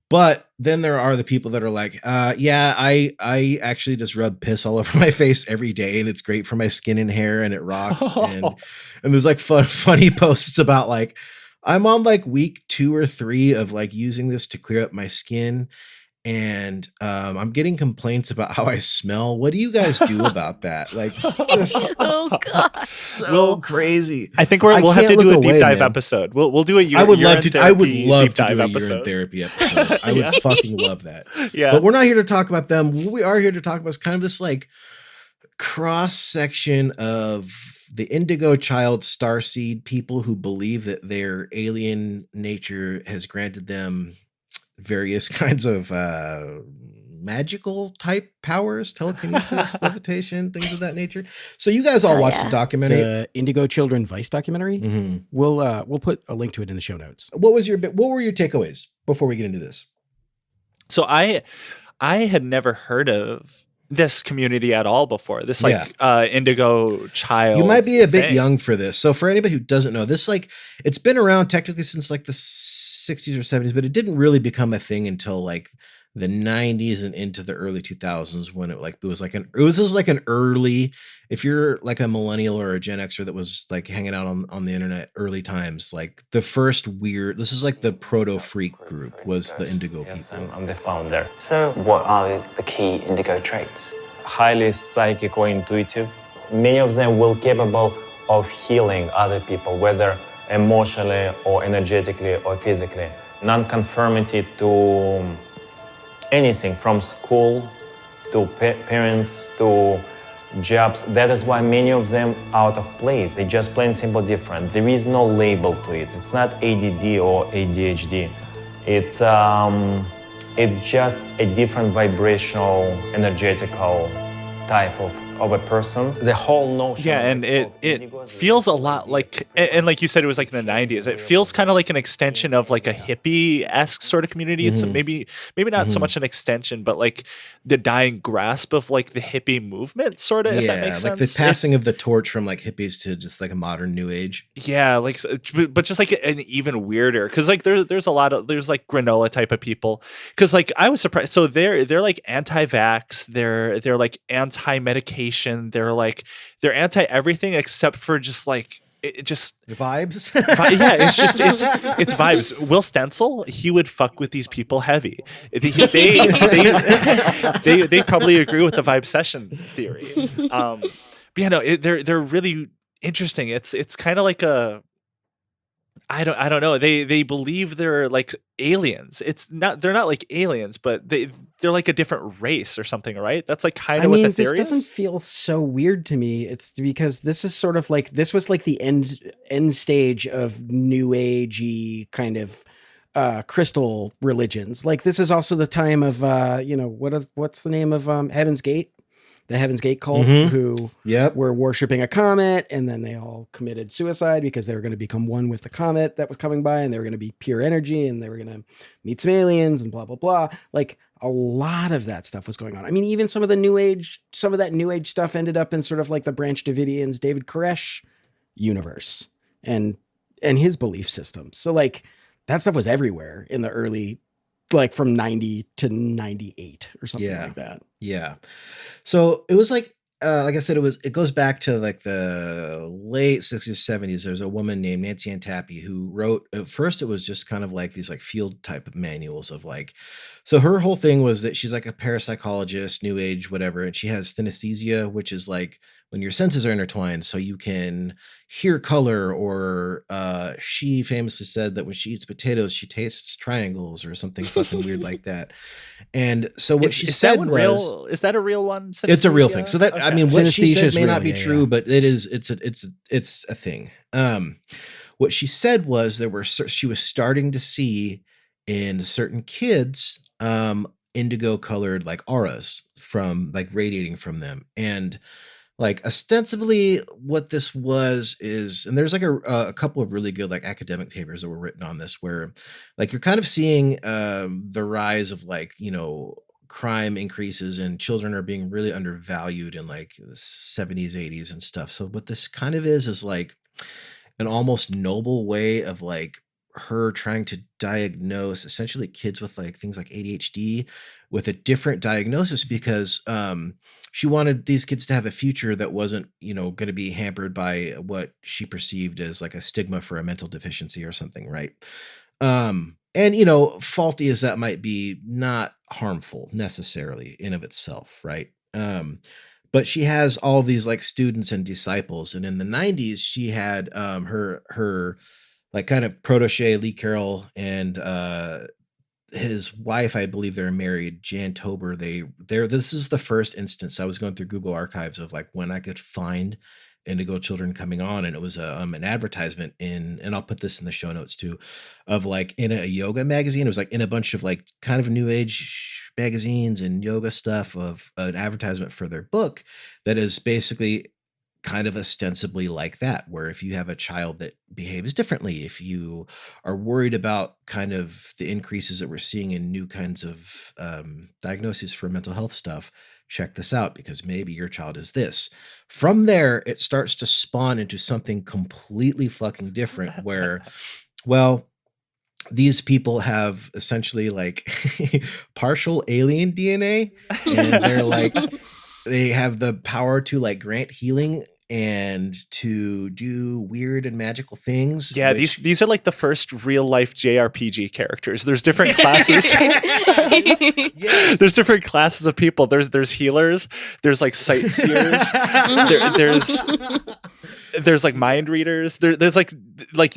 But then there are the people that are like, I actually just rub piss all over my face every day, and it's great for my skin and hair, and it rocks. And there's like funny posts about like, I'm on like week 2 or 3 of like using this to clear up my skin, and I'm getting complaints about how I smell. What do you guys do about that? Like, just, oh god, so crazy. I think we'll have to do a deep dive episode. We'll do a urine therapy urine therapy episode. I would fucking love that. Yeah, but we're not here to talk about them. What we are here to talk about is kind of this like cross section of the indigo child starseed people who believe that their alien nature has granted them various kinds of magical type powers, telekinesis, levitation, things of that nature. So you guys all watched the documentary, the Indigo Children Vice documentary. Mm-hmm. We'll put a link to it in the show notes. What were your takeaways before we get into this? So I had never heard of this community at all before. This indigo child. You might be a bit young for this. So for anybody who doesn't know, this like it's been around technically since like the 60s or 70s, but it didn't really become a thing until like the 90s and into the early 2000s, when it was like an early, if you're like a millennial or a Gen Xer that was like hanging out on the internet early times, like the first this is like the proto freak group was the indigo people. I'm the founder. So what are the key indigo traits? Highly psychic or intuitive. Many of them will capable of healing other people, whether emotionally or energetically or physically. Non-conformity to anything from school to parents to jobs. That is why many of them out of place. They just plain simple different. There is no label to it. It's not ADD or ADHD. It's just a different vibrational, energetical type of a person. The whole notion. Yeah, and it feels a lot like, and like you said, it was like in the 90s. It feels kind of like an extension of like a hippie-esque sort of community. It's maybe not so much an extension, but like the dying grasp of like the hippie movement, sort of. If that makes sense. Like the passing of the torch from like hippies to just like a modern new age. Yeah, like, but just like an even weirder, because like there's like granola type of people. Because like I was surprised. So they're like anti-vax. They're like anti-medication. They're anti everything except for just like vibes. Yeah, it's vibes. Will Stencil, he would fuck with these people heavy. They probably agree with the Vibecession theory. But yeah, no, they're really interesting. It's kind of like I don't know. They believe they're like aliens. They're not like aliens, but they're like a different race or something, right? That's like kind of what the theory this doesn't is. feel so weird to me. It's because this is sort of like this was like the end stage of new agey kind of crystal religions. Like this is also the time of what's the name of Heaven's Gate? The Heaven's Gate cult, who were worshiping a comet, and then they all committed suicide because they were going to become one with the comet that was coming by, and they were going to be pure energy, and they were going to meet some aliens, and blah, blah, blah. Like, a lot of that stuff was going on. I mean, even some of that new age stuff ended up in sort of like the Branch Davidians, David Koresh universe, and his belief system. So, like, that stuff was everywhere in the early, like, from 90 to 98 or something like that. Yeah. So it was like I said, it goes back to like the late 60s, 70s. There's a woman named Nancy Ann Tappy who wrote, at first it was just kind of like these like field type of manuals of like, so her whole thing was that she's like a parapsychologist, new age, whatever. And she has synesthesia, which is like when your senses are intertwined, so you can hear color, or she famously said that when she eats potatoes, she tastes triangles or something fucking weird like that. And so what she said was, is that a real one? It's a real thing. So that, I mean, what she said may not be real, true, but it's a thing. What she said was she was starting to see in certain kids, indigo colored like auras from like radiating from them. And like ostensibly what this was is, and there's like a couple of really good like academic papers that were written on this, where like you're kind of seeing the rise of like, crime increases, and children are being really undervalued in like the 70s, 80s and stuff. So what this kind of is like an almost noble way of like her trying to diagnose essentially kids with like things like ADHD with a different diagnosis, because she wanted these kids to have a future that wasn't, going to be hampered by what she perceived as like a stigma for a mental deficiency or something, right? And faulty as that might be, not harmful necessarily in of itself, right? But she has all these like students and disciples, and in the 90s she had her like kind of protege Lee Carroll and his wife, I believe they're married, Jan Tober. This is the first instance. I was going through Google Archives of like when I could find Indigo Children coming on, and it was an advertisement and I'll put this in the show notes too, of like in a yoga magazine. It was like in a bunch of like kind of new age magazines and yoga stuff, of an advertisement for their book that is basically kind of ostensibly like that, where if you have a child that behaves differently, if you are worried about kind of the increases that we're seeing in new kinds of diagnoses for mental health stuff, check this out, because maybe your child is this. From there, it starts to spawn into something completely fucking different where, well, these people have essentially like partial alien DNA, and they're like, they have the power to like grant healing and to do weird and magical things. Yeah, these are like the first real life JRPG characters. There's different classes. Yes. There's different classes of people. There's healers. There's like sightseers. There's like mind readers. There's like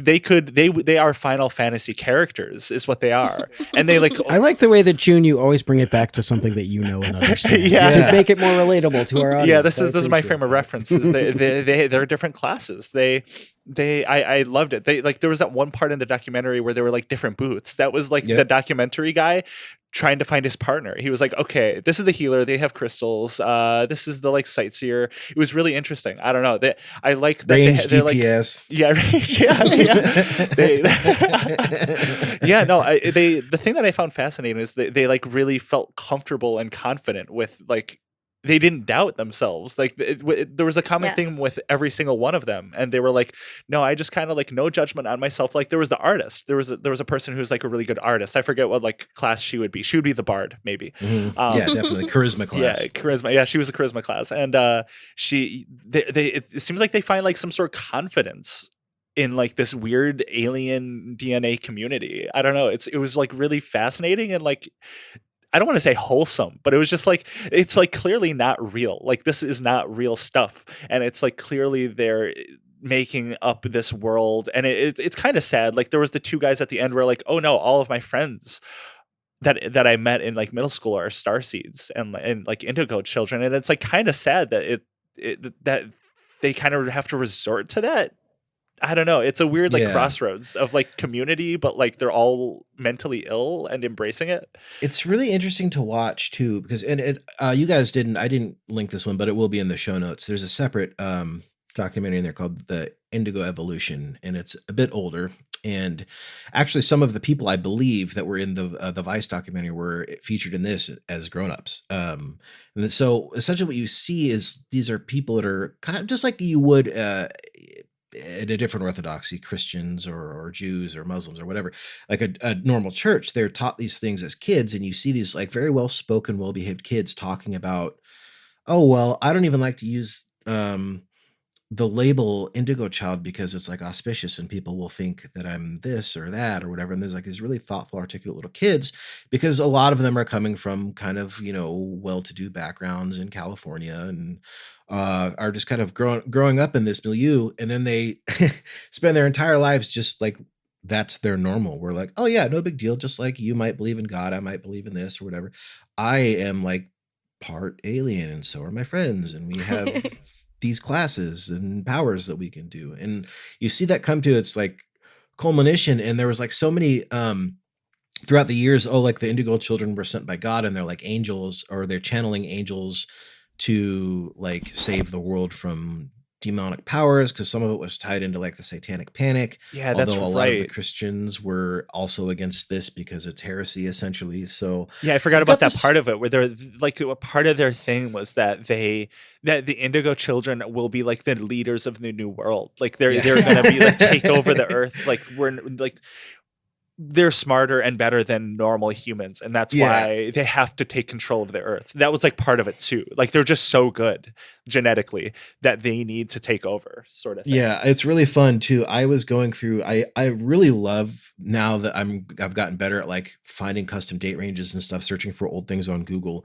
they are Final Fantasy characters is what they are. And they like, I like the way that June, you always bring it back to something that you know and understand. Yeah. To make it more relatable to our audience. Yeah, this is my frame of reference. They're different classes. I loved it. They like, there was that one part in the documentary where there were like different booths. That was like the documentary guy trying to find his partner. He was like, okay, this is the healer. They have crystals. This is the like sightseer. It was really interesting. I don't know. I like that range GPS. The thing that I found fascinating is they like really felt comfortable and confident with like, they didn't doubt themselves. Like there was a common thing with every single one of them, and they were like, "No, I just kind of like no judgment on myself." Like there was the artist. There was a person who's like a really good artist. I forget what like class she would be. She would be the bard, maybe. Mm-hmm. Yeah, definitely charisma class. Yeah, charisma. Yeah, she was a charisma class, and it seems like they find like some sort of confidence in like this weird alien DNA community. I don't know. It was like really fascinating and like, I don't want to say wholesome, but it was just like, it's like clearly not real. Like this is not real stuff. And it's like clearly making up this world, and it's kind of sad. Like there was the two guys at the end where like, oh no, all of my friends that I met in like middle school are starseeds and like Indigo Children, and it's like kind of sad that that they kind of have to resort to that. I don't know. It's a weird like crossroads of like community, but like they're all mentally ill and embracing it. It's really interesting to watch too, because you guys I didn't link this one, but it will be in the show notes. There's a separate documentary in there called The Indigo Evolution, and it's a bit older. And actually, some of the people I believe that were in the Vice documentary were featured in this as grown-ups. And so essentially, what you see is these are people that are kind of just like you would in a different orthodoxy, Christians or Jews or Muslims or whatever, like a normal church. They're taught these things as kids, and you see these like very well-spoken, well-behaved kids talking about, oh well, I don't even like to use the label Indigo Child because it's like auspicious and people will think that I'm this or that or whatever. And there's like these really thoughtful, articulate little kids, because a lot of them are coming from kind of, well-to-do backgrounds in California and are just kind of growing up in this milieu. And then they spend their entire lives just like, that's their normal. We're like, oh yeah, no big deal. Just like you might believe in God, I might believe in this or whatever. I am like part alien and so are my friends. And we have these classes and powers that we can do. And you see that come to its like culmination. And there was like so many throughout the years, like the Indigo Children were sent by God and they're like angels, or they're channeling angels to like save the world from demonic powers, because some of it was tied into like the satanic panic. Yeah, that's although a right. lot of the Christians were also against this because it's heresy essentially. So yeah, I forgot about that part of it where they're like a part of their thing was that the Indigo Children will be like the leaders of the new world. Like they're going to be like take over the earth. Like they're smarter and better than normal humans, and that's why they have to take control of the earth. That was like part of it too. Like they're just so good genetically that they need to take over, sort of thing. Yeah, it's really fun too. I was going through, I really love now that I've gotten better at like finding custom date ranges and stuff, searching for old things on Google.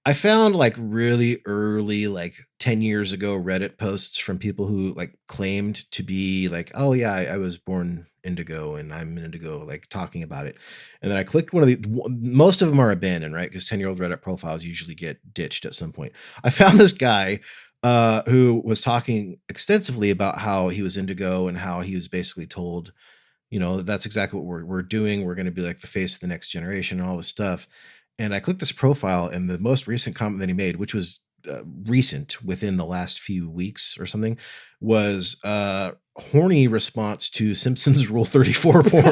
I found like really early, like 10 years ago, Reddit posts from people who like claimed to be like, oh yeah, I was born indigo and I'm an indigo, like talking about it. And then I clicked one of most of them are abandoned, right? Because 10-year-old Reddit profiles usually get ditched at some point. I found this guy who was talking extensively about how he was indigo and how he was basically told, that's exactly what we're doing. We're going to be like the face of the next generation and all this stuff. And I clicked this profile, and the most recent comment that he made, which was recent within the last few weeks or something, was horny response to Simpsons Rule 34 porn.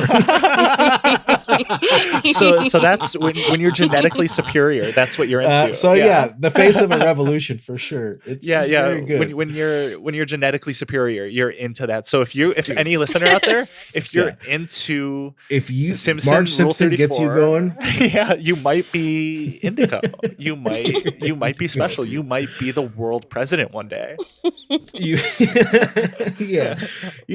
So that's when you're genetically superior. That's what you're into. The face of a revolution for sure. It's very good. When you're genetically superior, you're into that. So if any listener out there, if you're into Marge Simpson gets you going, you might be indigo. You might be special. You might be the world president one day. You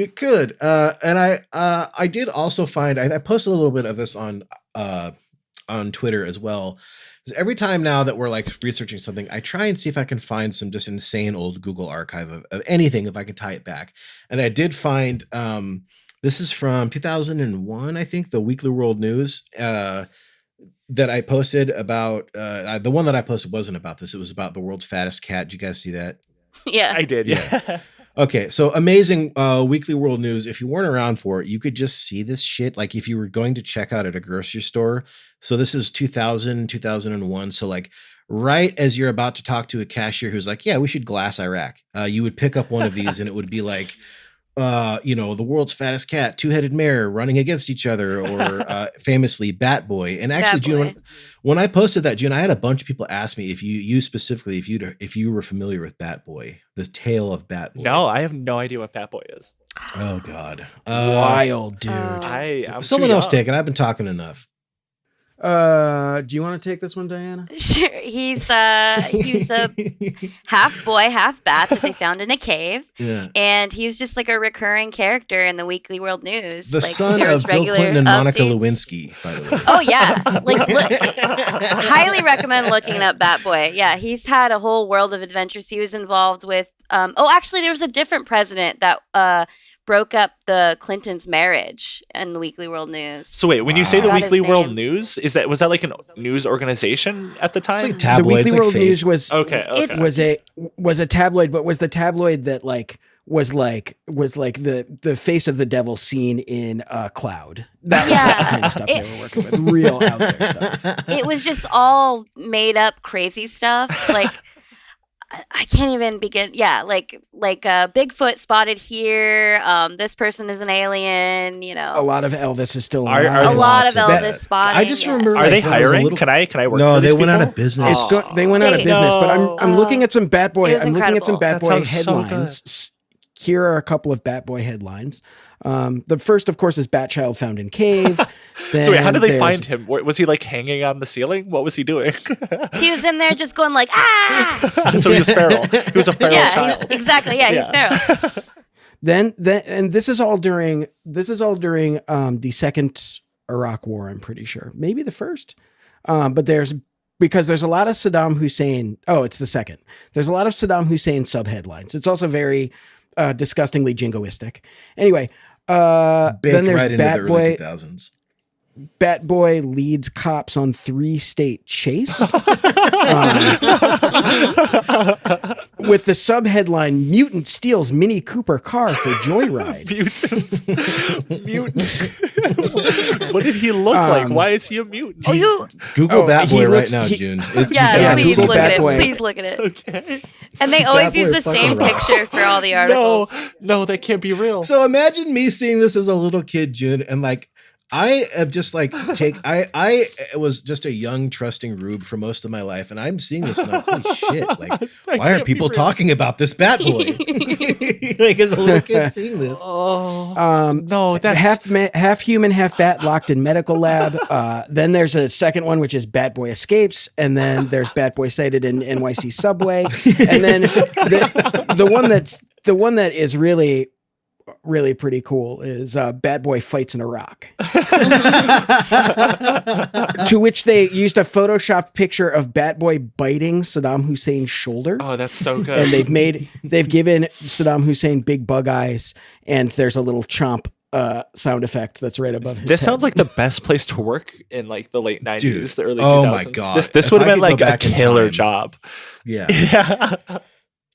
could. And I did also find I posted a little bit of this on Twitter as well. Because every time now that we're like researching something, I try and see if I can find some just insane old Google archive of anything, if I can tie it back. And I did find this is from 2001, I think, the Weekly World News that I posted about. The one that I posted wasn't about this. It was about the world's fattest cat. Did you guys see that? Yeah, I did. Yeah. Okay, so amazing Weekly World News. If you weren't around for it, you could just see this shit. Like if you were going to check out at a grocery store. So this is 2000, 2001. So like right as you're about to talk to a cashier who's like, yeah, we should glass Iraq. You would pick up one of these and it would be like, the world's fattest cat, two-headed mare running against each other, or famously Bat Boy. And actually, June, when I posted that, June, I had a bunch of people ask me if you specifically, if you were familiar with Bat Boy, the tale of Bat Boy. No, I have no idea what Bat Boy is. Oh God, wild dude. I'm someone else take it. I've been talking enough. Do you want to take this one, Diana? Sure. He's a half boy, half bat that they found in a cave. Yeah. And he was just like a recurring character in the Weekly World News. The like, son of Bill Clinton and Monica Lewinsky, by the way. Oh yeah. Highly recommend looking up Bat Boy. Yeah, he's had a whole world of adventures. He was involved with Actually, there was a different president that broke up the Clintons' marriage in the Weekly World News. So wait, when you say the Forgot Weekly his World name. News, was that like a news organization at the time? It's like The tabloids, Weekly like World fake. News was Okay. was a tabloid, but was the tabloid that was like the face of the devil seen in Cloud. That was the kind of stuff they were working with, real out there stuff. It was just all made up crazy stuff. Like I can't even begin. Yeah, like Bigfoot spotted here. This person is an alien. You know, A lot of Elvis is still Are- alive. are a lot of lots of Elvis that. spotting. I just remember. Are they like, when I was a hiring? little- Can I work No, for they these went out people? of business. They went out of business, but I'm looking at some Bat Boy. It was I'm looking at some incredible. Bat That Boy sounds so good. headlines. Here are a couple of Bat Boy headlines. The first, of course, is Bat Child found in cave. Then So wait, how did they there's- find him? Was he like hanging on the ceiling? What was he doing? He was in there just going like ah. So he was feral. He was a feral Yeah, child. exactly. Yeah, he's feral. Then and this is all during the second Iraq War. I'm pretty sure, maybe the first. But there's a lot of Saddam Hussein. Oh, it's the second. There's a lot of Saddam Hussein subheadlines. It's also very disgustingly jingoistic. Anyway, then Baked there's right into Bat the early Boy. 2000s. Bat Boy leads cops on 3-state chase. With the subheadline, Mutant steals Mini Cooper car for joyride. Mutant. What did he look like? Why is he a mutant? Oh, you. Google Bat he Boy right looks- now, he- June. It's Yeah, Yeah, please Google look at Bat it. Boy. Please look at it. Okay. And they always Bat use Boy the fucking same rocks. picture for all the No, articles. no, that can't be real. So imagine me seeing this as a little kid, June, and like I am just like I was just a young trusting rube for most of my life, and I'm seeing this and I'm like, holy shit, like why can't are be people real. talking about this Bat Boy? Like as a little kid seeing this. Oh, no, that's half human, half bat, locked in medical lab. Then there's a second one, which is Bat Boy escapes, and then there's Bat Boy sighted in NYC subway, and then the one that is really pretty cool is Bat Boy fights in Iraq. To which they used a photoshopped picture of Bat Boy biting Saddam Hussein's shoulder. Oh, that's so good. And they've given Saddam Hussein big bug eyes, and there's a little chomp sound effect that's right above his This head. sounds like the best place to work in like the late 90s, Dude, the early 2000s. oh my God. This If would have I been could go like a back in killer time. job. Yeah. Yeah.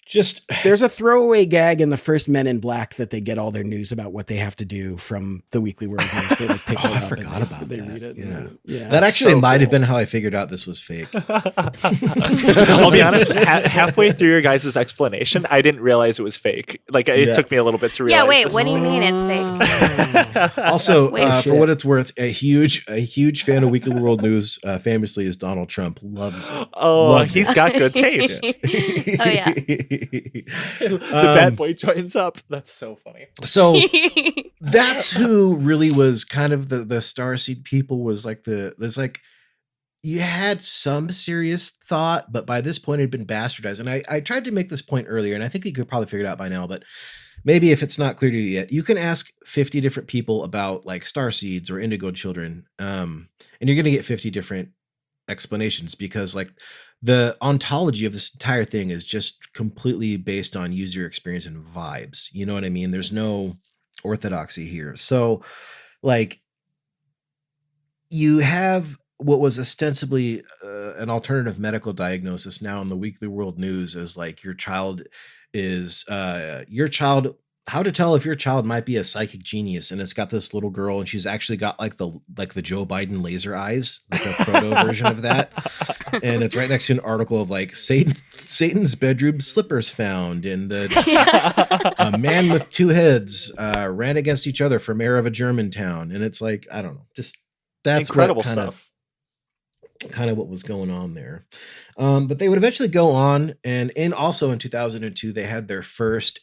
Just There's a throwaway gag in the first Men in Black that they get all their news about what they have to do from the Weekly World News. They like pick Oh, it I up forgot and about they that. read it. Yeah. Yeah. that actually so might have cool. been how I figured out this was fake. I'll be honest, halfway through your guys' explanation, I didn't realize it was fake. Like it Yeah. took me a little bit to realize. Yeah, wait, this what is do you fake. mean it's fake? Also, Wait, for what it's worth, a huge fan of Weekly World News, famously is Donald Trump. Loves it. Oh, Loved he's it. got good taste. Oh, yeah. The bad boy joins up. That's so funny. So that's who really was kind of the starseed people. Was like there's like you had some serious thought, but by this point it had been bastardized. And I tried to make this point earlier, and I think you could probably figure it out by now, but maybe if it's not clear to you yet, you can ask 50 different people about like starseeds or Indigo Children, and you're going to get 50 different explanations, because like the ontology of this entire thing is just completely based on user experience and vibes. You know what I mean? There's no orthodoxy here. So like you have what was ostensibly an alternative medical diagnosis now in the Weekly World News as like your child, how to tell if your child might be a psychic genius. And it's got this little girl, and she's actually got like the Joe Biden laser eyes, like a proto version of that. And it's right next to an article of like Satan's bedroom slippers found, and a man with two heads ran against each other for mayor of a German town. And it's like, I don't know, just that's Incredible what stuff. kind of what was going on there. But they would eventually go on, and also in 2002 they had their first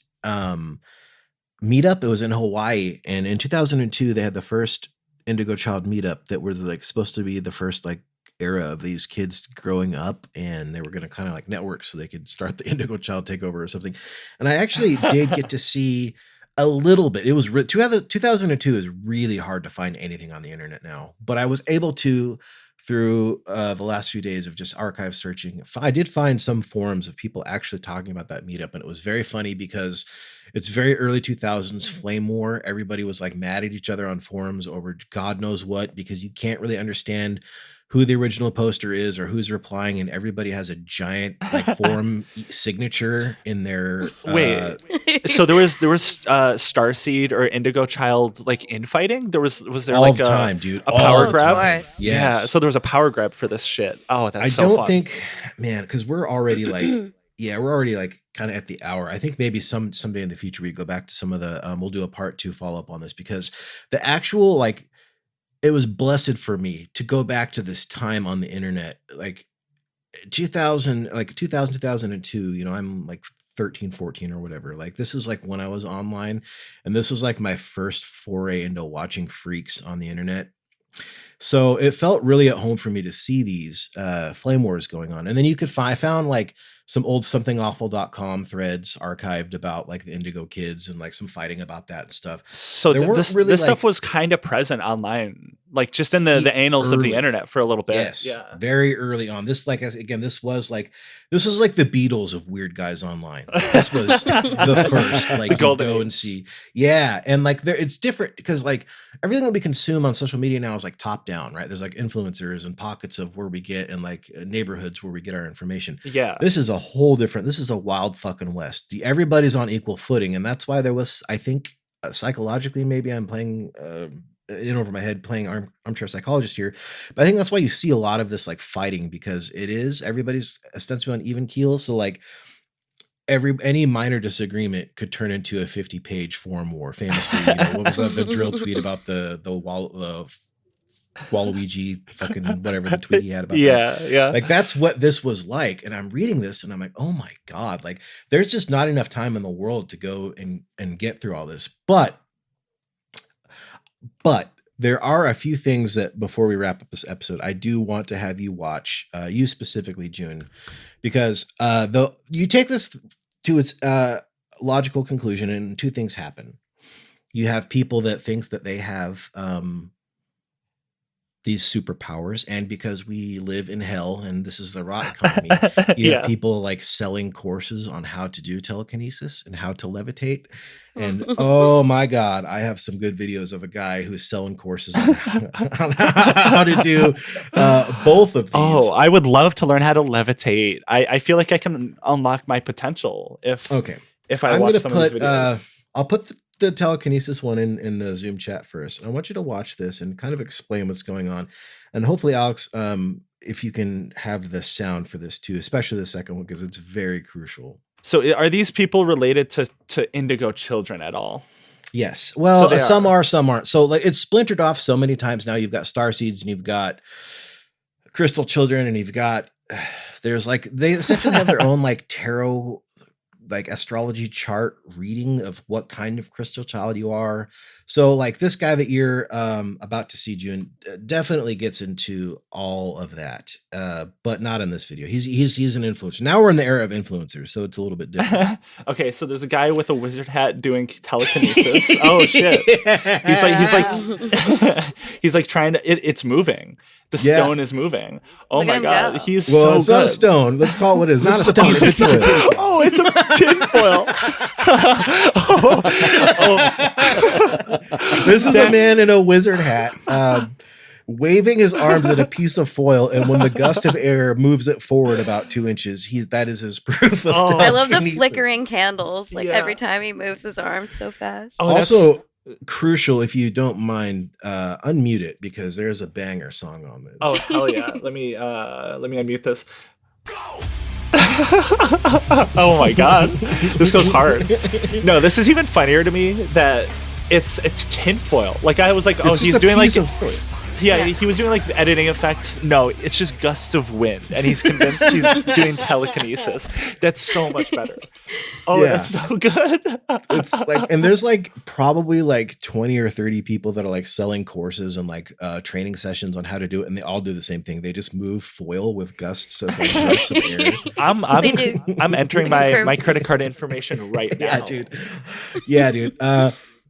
meetup. It was in Hawaii, and in 2002 they had the first Indigo Child meetup that were like supposed to be the first like era of these kids growing up, and they were going to kind of like network so they could start the Indigo Child takeover or something. And I actually did get to see a little bit. It was 2002 is really hard to find anything on the internet now, but I was able to through the last few days of just archive searching, I did find some forums of people actually talking about that meetup. And it was very funny because it's very early 2000s flame war. Everybody was like mad at each other on forums over God knows what, because you can't really understand who the original poster is or who's replying, and everybody has a giant like forum signature in their so there was Starseed or Indigo Child like infighting. Was there all like the time, dude, a all power the grab? time. Yes. Yeah, so there was a power grab for this shit. Oh, that's so don't fun. think, man, because we're already like we're already like kind of at the hour. I think maybe someday in the future we go back to some of the we'll do a part 2 follow up on this, because the actual like, it was blessed for me to go back to this time on the internet, like 2002, you know, I'm like 13, 14 or whatever. Like this is like when I was online, and this was like my first foray into watching freaks on the internet. So it felt really at home for me to see these flame wars going on. And then I found like some old somethingawful.com threads archived about like the Indigo kids and like some fighting about that and stuff. So this stuff was kind of present online, like just in the annals of the internet for a little bit. Yes, yeah, very early on. This, like, again, this was like the Beatles of weird guys online. Like, this was the first, like, you go and see. Yeah, and like it's different because like everything that we consume on social media now is like top down, right? There's like influencers and pockets of where we get, and like neighborhoods where we get our information. Yeah, this is a whole different. This is a wild fucking west. Everybody's on equal footing, and that's why there was, I think, psychologically, maybe I'm playing in over my head, playing armchair psychologist here, but I think that's why you see a lot of this like fighting, because everybody's ostensibly on even keel. So like any minor disagreement could turn into a 50-page forum war. Famously, you know, what was the drill tweet about the Waluigi fucking whatever the tweet he had about yeah. Like that's what this was like. And I'm reading this and I'm like, oh my God, like there's just not enough time in the world to go and get through all this. But there are a few things that before we wrap up this episode, I do want to have you watch, you specifically, June, because you take this to its logical conclusion and two things happen. You have people that thinks that they have these superpowers, and because we live in hell and this is the rot economy, you have people like selling courses on how to do telekinesis and how to levitate. And oh my God, I have some good videos of a guy who's selling courses on how to do both of these. Oh, I would love to learn how to levitate. I feel like I can unlock my potential if I watch some of these videos. I'll put the telekinesis one in the Zoom chat first. And I want you to watch this and kind of explain what's going on. And hopefully, Alex, if you can have the sound for this too, especially the second one, because it's very crucial. So are these people related to Indigo Children at all? Yes. Well, so some are, some aren't. So like it's splintered off so many times now. You've got starseeds and you've got crystal children, and you've got there's like they essentially have their own like tarot, like astrology chart reading of what kind of crystal child you are. So like this guy that you're about to see, June, definitely gets into all of that, but not in this video. He's an influencer. Now we're in the era of influencers, so it's a little bit different. Okay, so there's a guy with a wizard hat doing telekinesis. Oh shit! He's like trying to. It's moving. The stone is moving. Oh Look my God, go. it's he's so good. not a stone. Let's call it what it is. It's not a stone. It's a tin. Oh, it's a tinfoil. This is a man in a wizard hat, waving his arms at a piece of foil, and when the gust of air moves it forward about 2 inches, that is his proof of I love the telekinesis. flickering candles, like every time he moves his arm so fast. Oh, also crucial, if you don't mind, unmute it because there's a banger song on this. Oh hell yeah! Let me unmute this. Oh my God, this goes hard. No, this is even funnier to me that it's tinfoil. Like I was like, oh, he's doing like he was doing like editing effects. No, it's just gusts of wind, and he's convinced he's doing telekinesis. That's so much better. Oh, that's so good. It's like, and there's like probably like 20 or 30 people that are like selling courses and like training sessions on how to do it, and they all do the same thing. They just move foil with gusts of air. I'm entering my credit card information right now. Yeah, dude.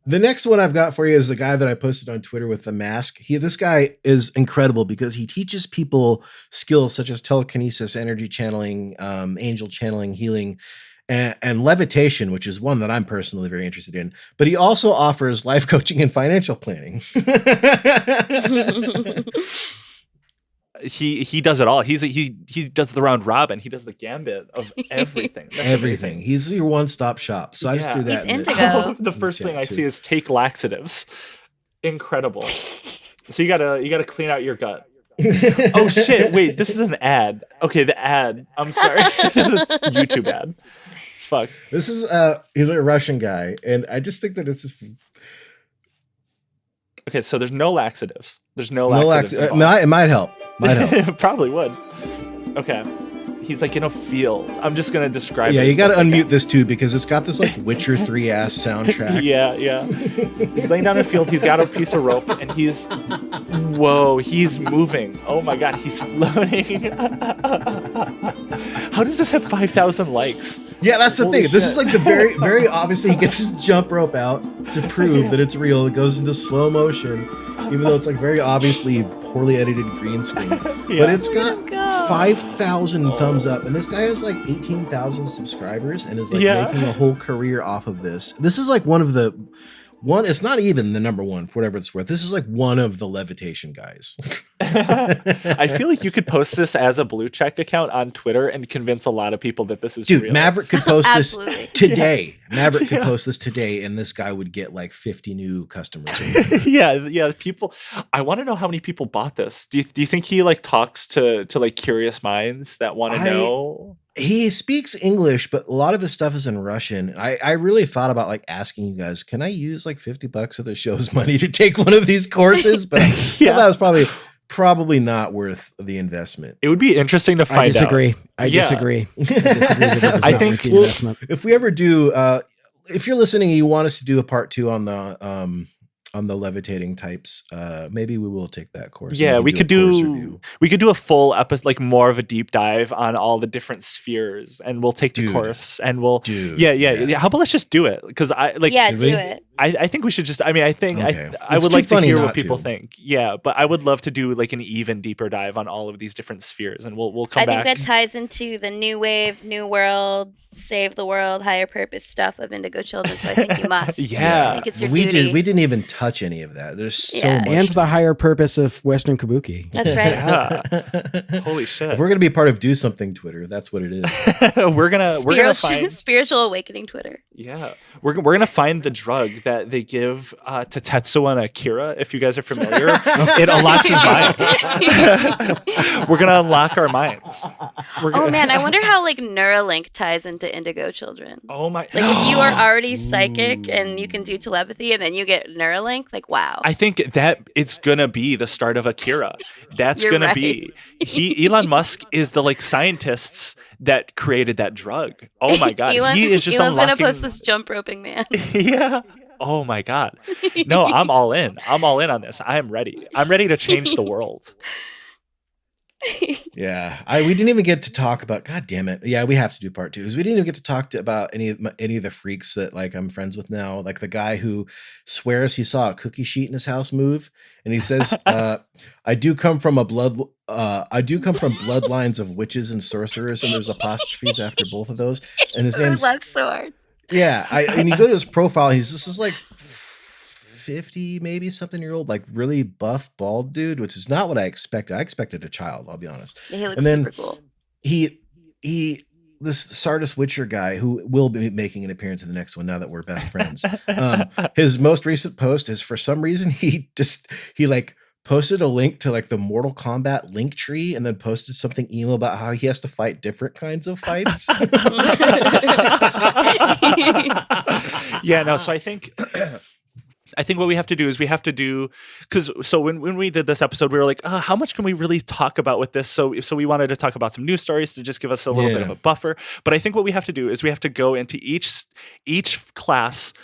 The next one I've got for you is the guy that I posted on Twitter with the mask. This guy is incredible because he teaches people skills such as telekinesis, energy channeling, angel channeling, healing, and levitation, which is one that I'm personally very interested in. But he also offers life coaching and financial planning. He does it all. He does the round robin. He does the gambit of everything. Everything. Amazing. He's your one-stop shop. So I just do that. He's Indigo. The first thing I see is take laxatives. Incredible. So you gotta clean out your gut. Oh shit! Wait, this is an ad. Okay, the ad. I'm sorry. It's YouTube ad. Fuck. This is he's a Russian guy, and I just think that this is. Okay, so there's no laxatives. There's no laxatives. It might help. It probably would. Okay. He's like in a field. I'm just gonna describe it. Yeah, you gotta unmute this too because it's got this like Witcher 3 ass soundtrack. Yeah. He's laying down in a field, he's got a piece of rope, and he's moving. Oh my god, he's floating. How does this have 5,000 likes? Yeah, that's the Holy thing. This shit. is like the very obviously he gets his jump rope out to prove that it's real. It goes into slow motion, even though it's like very obviously poorly edited green screen. But it's got 5,000 thumbs up, and this guy has like 18,000 subscribers and is like making a whole career off of this. This is like it's not even the number one for whatever it's worth. This is like one of the levitation guys. I feel like you could post this as a blue check account on Twitter and convince a lot of people that this is real. Maverick could post this today. Maverick could post this today, and this guy would get like 50 new customers. Yeah. People, I want to know how many people bought this. Do you think he like talks to like curious minds that want to know? He speaks English, but a lot of his stuff is in Russian. I really thought about like asking you guys, can I use like $50 of the show's money to take one of these courses? But that was probably not worth the investment. It would be interesting to find out. I disagree. I think the investment. If we ever do, if you're listening and you want us to do a part 2 on the levitating types, maybe we will take that course. Yeah, we could do a full episode, like more of a deep dive on all the different spheres, and we'll take the course, and we'll How about let's just do it? Because do it. I think we should just. I mean, I would like to hear what people think. Yeah, but I would love to do like an even deeper dive on all of these different spheres, and we'll come back. I think that ties into the new wave, new world, save the world, higher purpose stuff of Indigo Children. So I think you must. Yeah, I think it's your duty. We didn't even touch any of that. There's so much. And the higher purpose of Western Kabuki. That's right. Yeah. Holy shit! If we're gonna be part of Do Something Twitter, that's what it is. we're gonna find spiritual awakening Twitter. Yeah, we're gonna find the drug that they give to Tetsuo and Akira. If you guys are familiar, it unlocks his mind. We're gonna unlock our minds. Oh man, I wonder how like Neuralink ties into Indigo Children. Oh my! Like if you are already psychic and you can do telepathy, and then you get Neuralink, like wow. I think that it's gonna be the start of Akira. That's gonna be Elon Musk is the like scientists that created that drug. Oh my god, he is just Elon's unlocking... gonna post this jump roping man. Yeah. Oh my god. No, I'm all in. I'm all in on this. I am ready. I'm ready to change the world. Yeah, we didn't even get to talk about. God damn it! Yeah, we have to do part 2. Because we didn't even get to talk about any of the freaks that like I'm friends with now. Like the guy who swears he saw a cookie sheet in his house move, and he says, "I do come from bloodlines of witches and sorcerers," and there's apostrophes after both of those. And his name's Sword. Yeah, and you go to his profile. This is like 50, maybe something year old, like really buff, bald dude, which is not what I expected. I expected a child, I'll be honest. Yeah, he looks super cool. He this Sardis Witcher guy who will be making an appearance in the next one now that we're best friends. His most recent post is for some reason he like posted a link to like the Mortal Kombat link tree and then posted something emo about how he has to fight different kinds of fights. Yeah, no, so I think what we have to do is so when we did this episode, we were like, how much can we really talk about with this? So we wanted to talk about some news stories to just give us a little bit of a buffer. But I think what we have to do is we have to go into each class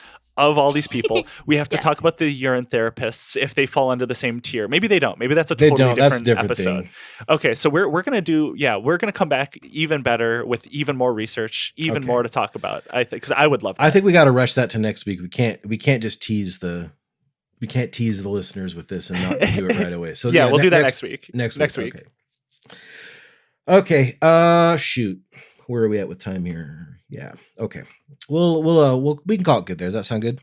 of all these people. We have to talk about the urine therapists if they fall under the same tier. Maybe they don't. Maybe that's a totally different episode. Thing. Okay, so we're gonna come back even better with even more research, even more to talk about. I think because I would love that. I think we got to rush that to next week. We can't just tease the listeners with this and not do it right away. So we'll do that next week. Next week. Okay. Shoot. Where are we at with time here? Yeah. Okay. We can call it good there. Does that sound good?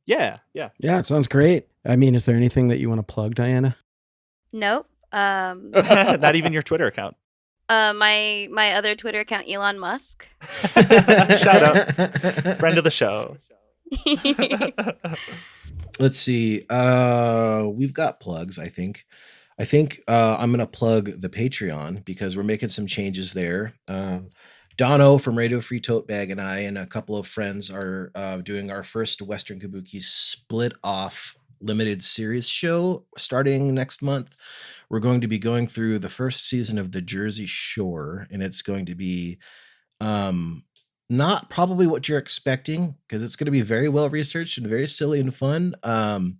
Yeah. It sounds great. I mean, is there anything that you want to plug, Diana? Nope. Not even your Twitter account. My other Twitter account, Elon Musk. Shout out. Friend of the show. Let's see. We've got plugs, I think. I'm going to plug the Patreon because we're making some changes there. Dono from Radio Free Tote Bag and I and a couple of friends are doing our first Western Kabuki split off limited series show starting next month. We're going to be going through the first season of The Jersey Shore, and it's going to be not probably what you're expecting because it's going to be very well researched and very silly and fun. And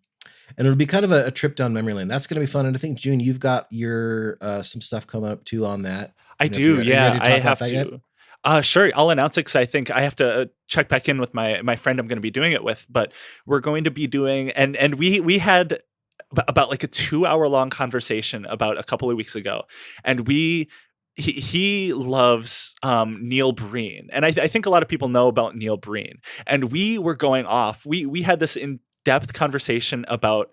it'll be kind of a trip down memory lane. That's going to be fun. And I think, June, you've got your some stuff coming up too on that. I do. Yeah, I have to. Sure. I'll announce it because I think I have to check back in with my friend I'm going to be doing it with. But we're going to be doing, and we had about like a 2-hour long conversation about a couple of weeks ago. And he loves Neil Breen. And I think a lot of people know about Neil Breen. And we were going off. We had this in-depth conversation about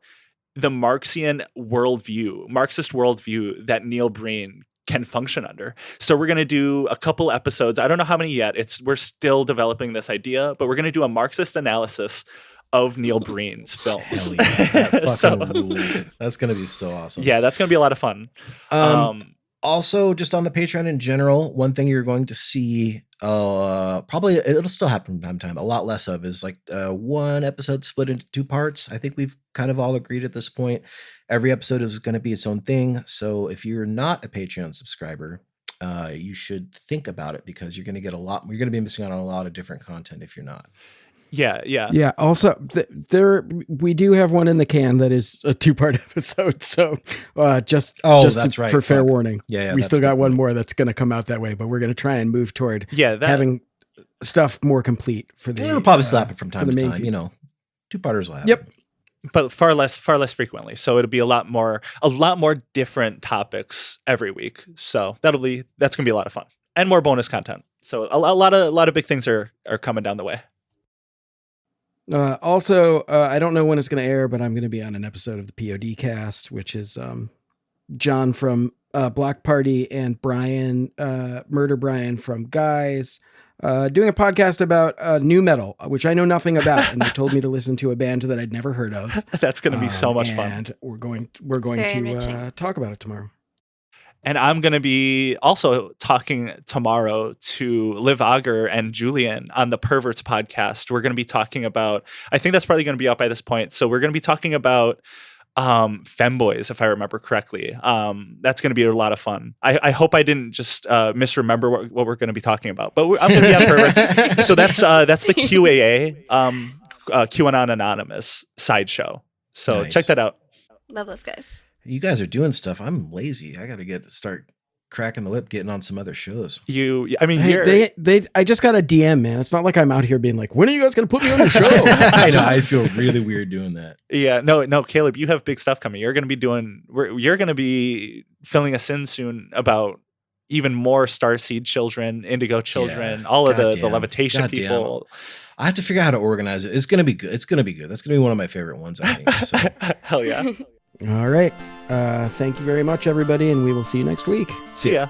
the Marxist worldview that Neil Breen can function under. So we're going to do a couple episodes. I don't know how many yet. We're still developing this idea, but we're going to do a Marxist analysis of Neil Breen's films. Hell yeah, that rules. That's going to be so awesome. Yeah, that's going to be a lot of fun. Also, just on the Patreon in general, one thing you're going to see, probably it'll still happen from time to time, a lot less of is like one episode split into 2 parts. I think we've kind of all agreed at this point. Every episode is going to be its own thing. So if you're not a Patreon subscriber, you should think about it because you're going to get you're going to be missing out on a lot of different content if you're not. Yeah. Also, we do have one in the can that is a 2-part episode. So just that's right. For fair warning. Yeah. We still got one more that's going to come out that way, but we're going to try and move toward having stuff more complete for the. We'll probably slap it from time to time. Feed. 2-parters will happen. Yep. But far less frequently. So it'll be a lot more different topics every week. So that's going to be a lot of fun and more bonus content. So a lot of big things are coming down the way. Also, I don't know when it's going to air, but I'm going to be on an episode of the POD cast, which is John from Black Party and Brian, Murder Brian from Guys, doing a podcast about new metal, which I know nothing about, and they told me to listen to a band that I'd never heard of. That's going to be so much fun. And we're going to talk about it tomorrow. And I'm going to be also talking tomorrow to Liv Auger and Julian on the Perverts podcast. We're going to be talking about, I think that's probably going to be out by this point. So we're going to be talking about femboys, if I remember correctly. That's going to be a lot of fun. I hope I didn't just misremember what we're going to be talking about, but I'm going to be on Perverts. So that's the QAA, QAnon Anonymous sideshow. So Check that out. Love those guys. You guys are doing stuff. I'm lazy. I got to start cracking the whip, getting on some other shows. I just got a DM, man. It's not like I'm out here being like, when are you guys going to put me on the show? I know. I feel really weird doing that. Yeah, no, Caleb, you have big stuff coming. You're going to be filling us in soon about even more Starseed Children, Indigo Children, all of the Levitation people. I have to figure out how to organize it. It's going to be good. That's going to be one of my favorite ones, I think. So. Hell yeah. All right. Thank you very much, everybody, and we will see you next week. See ya.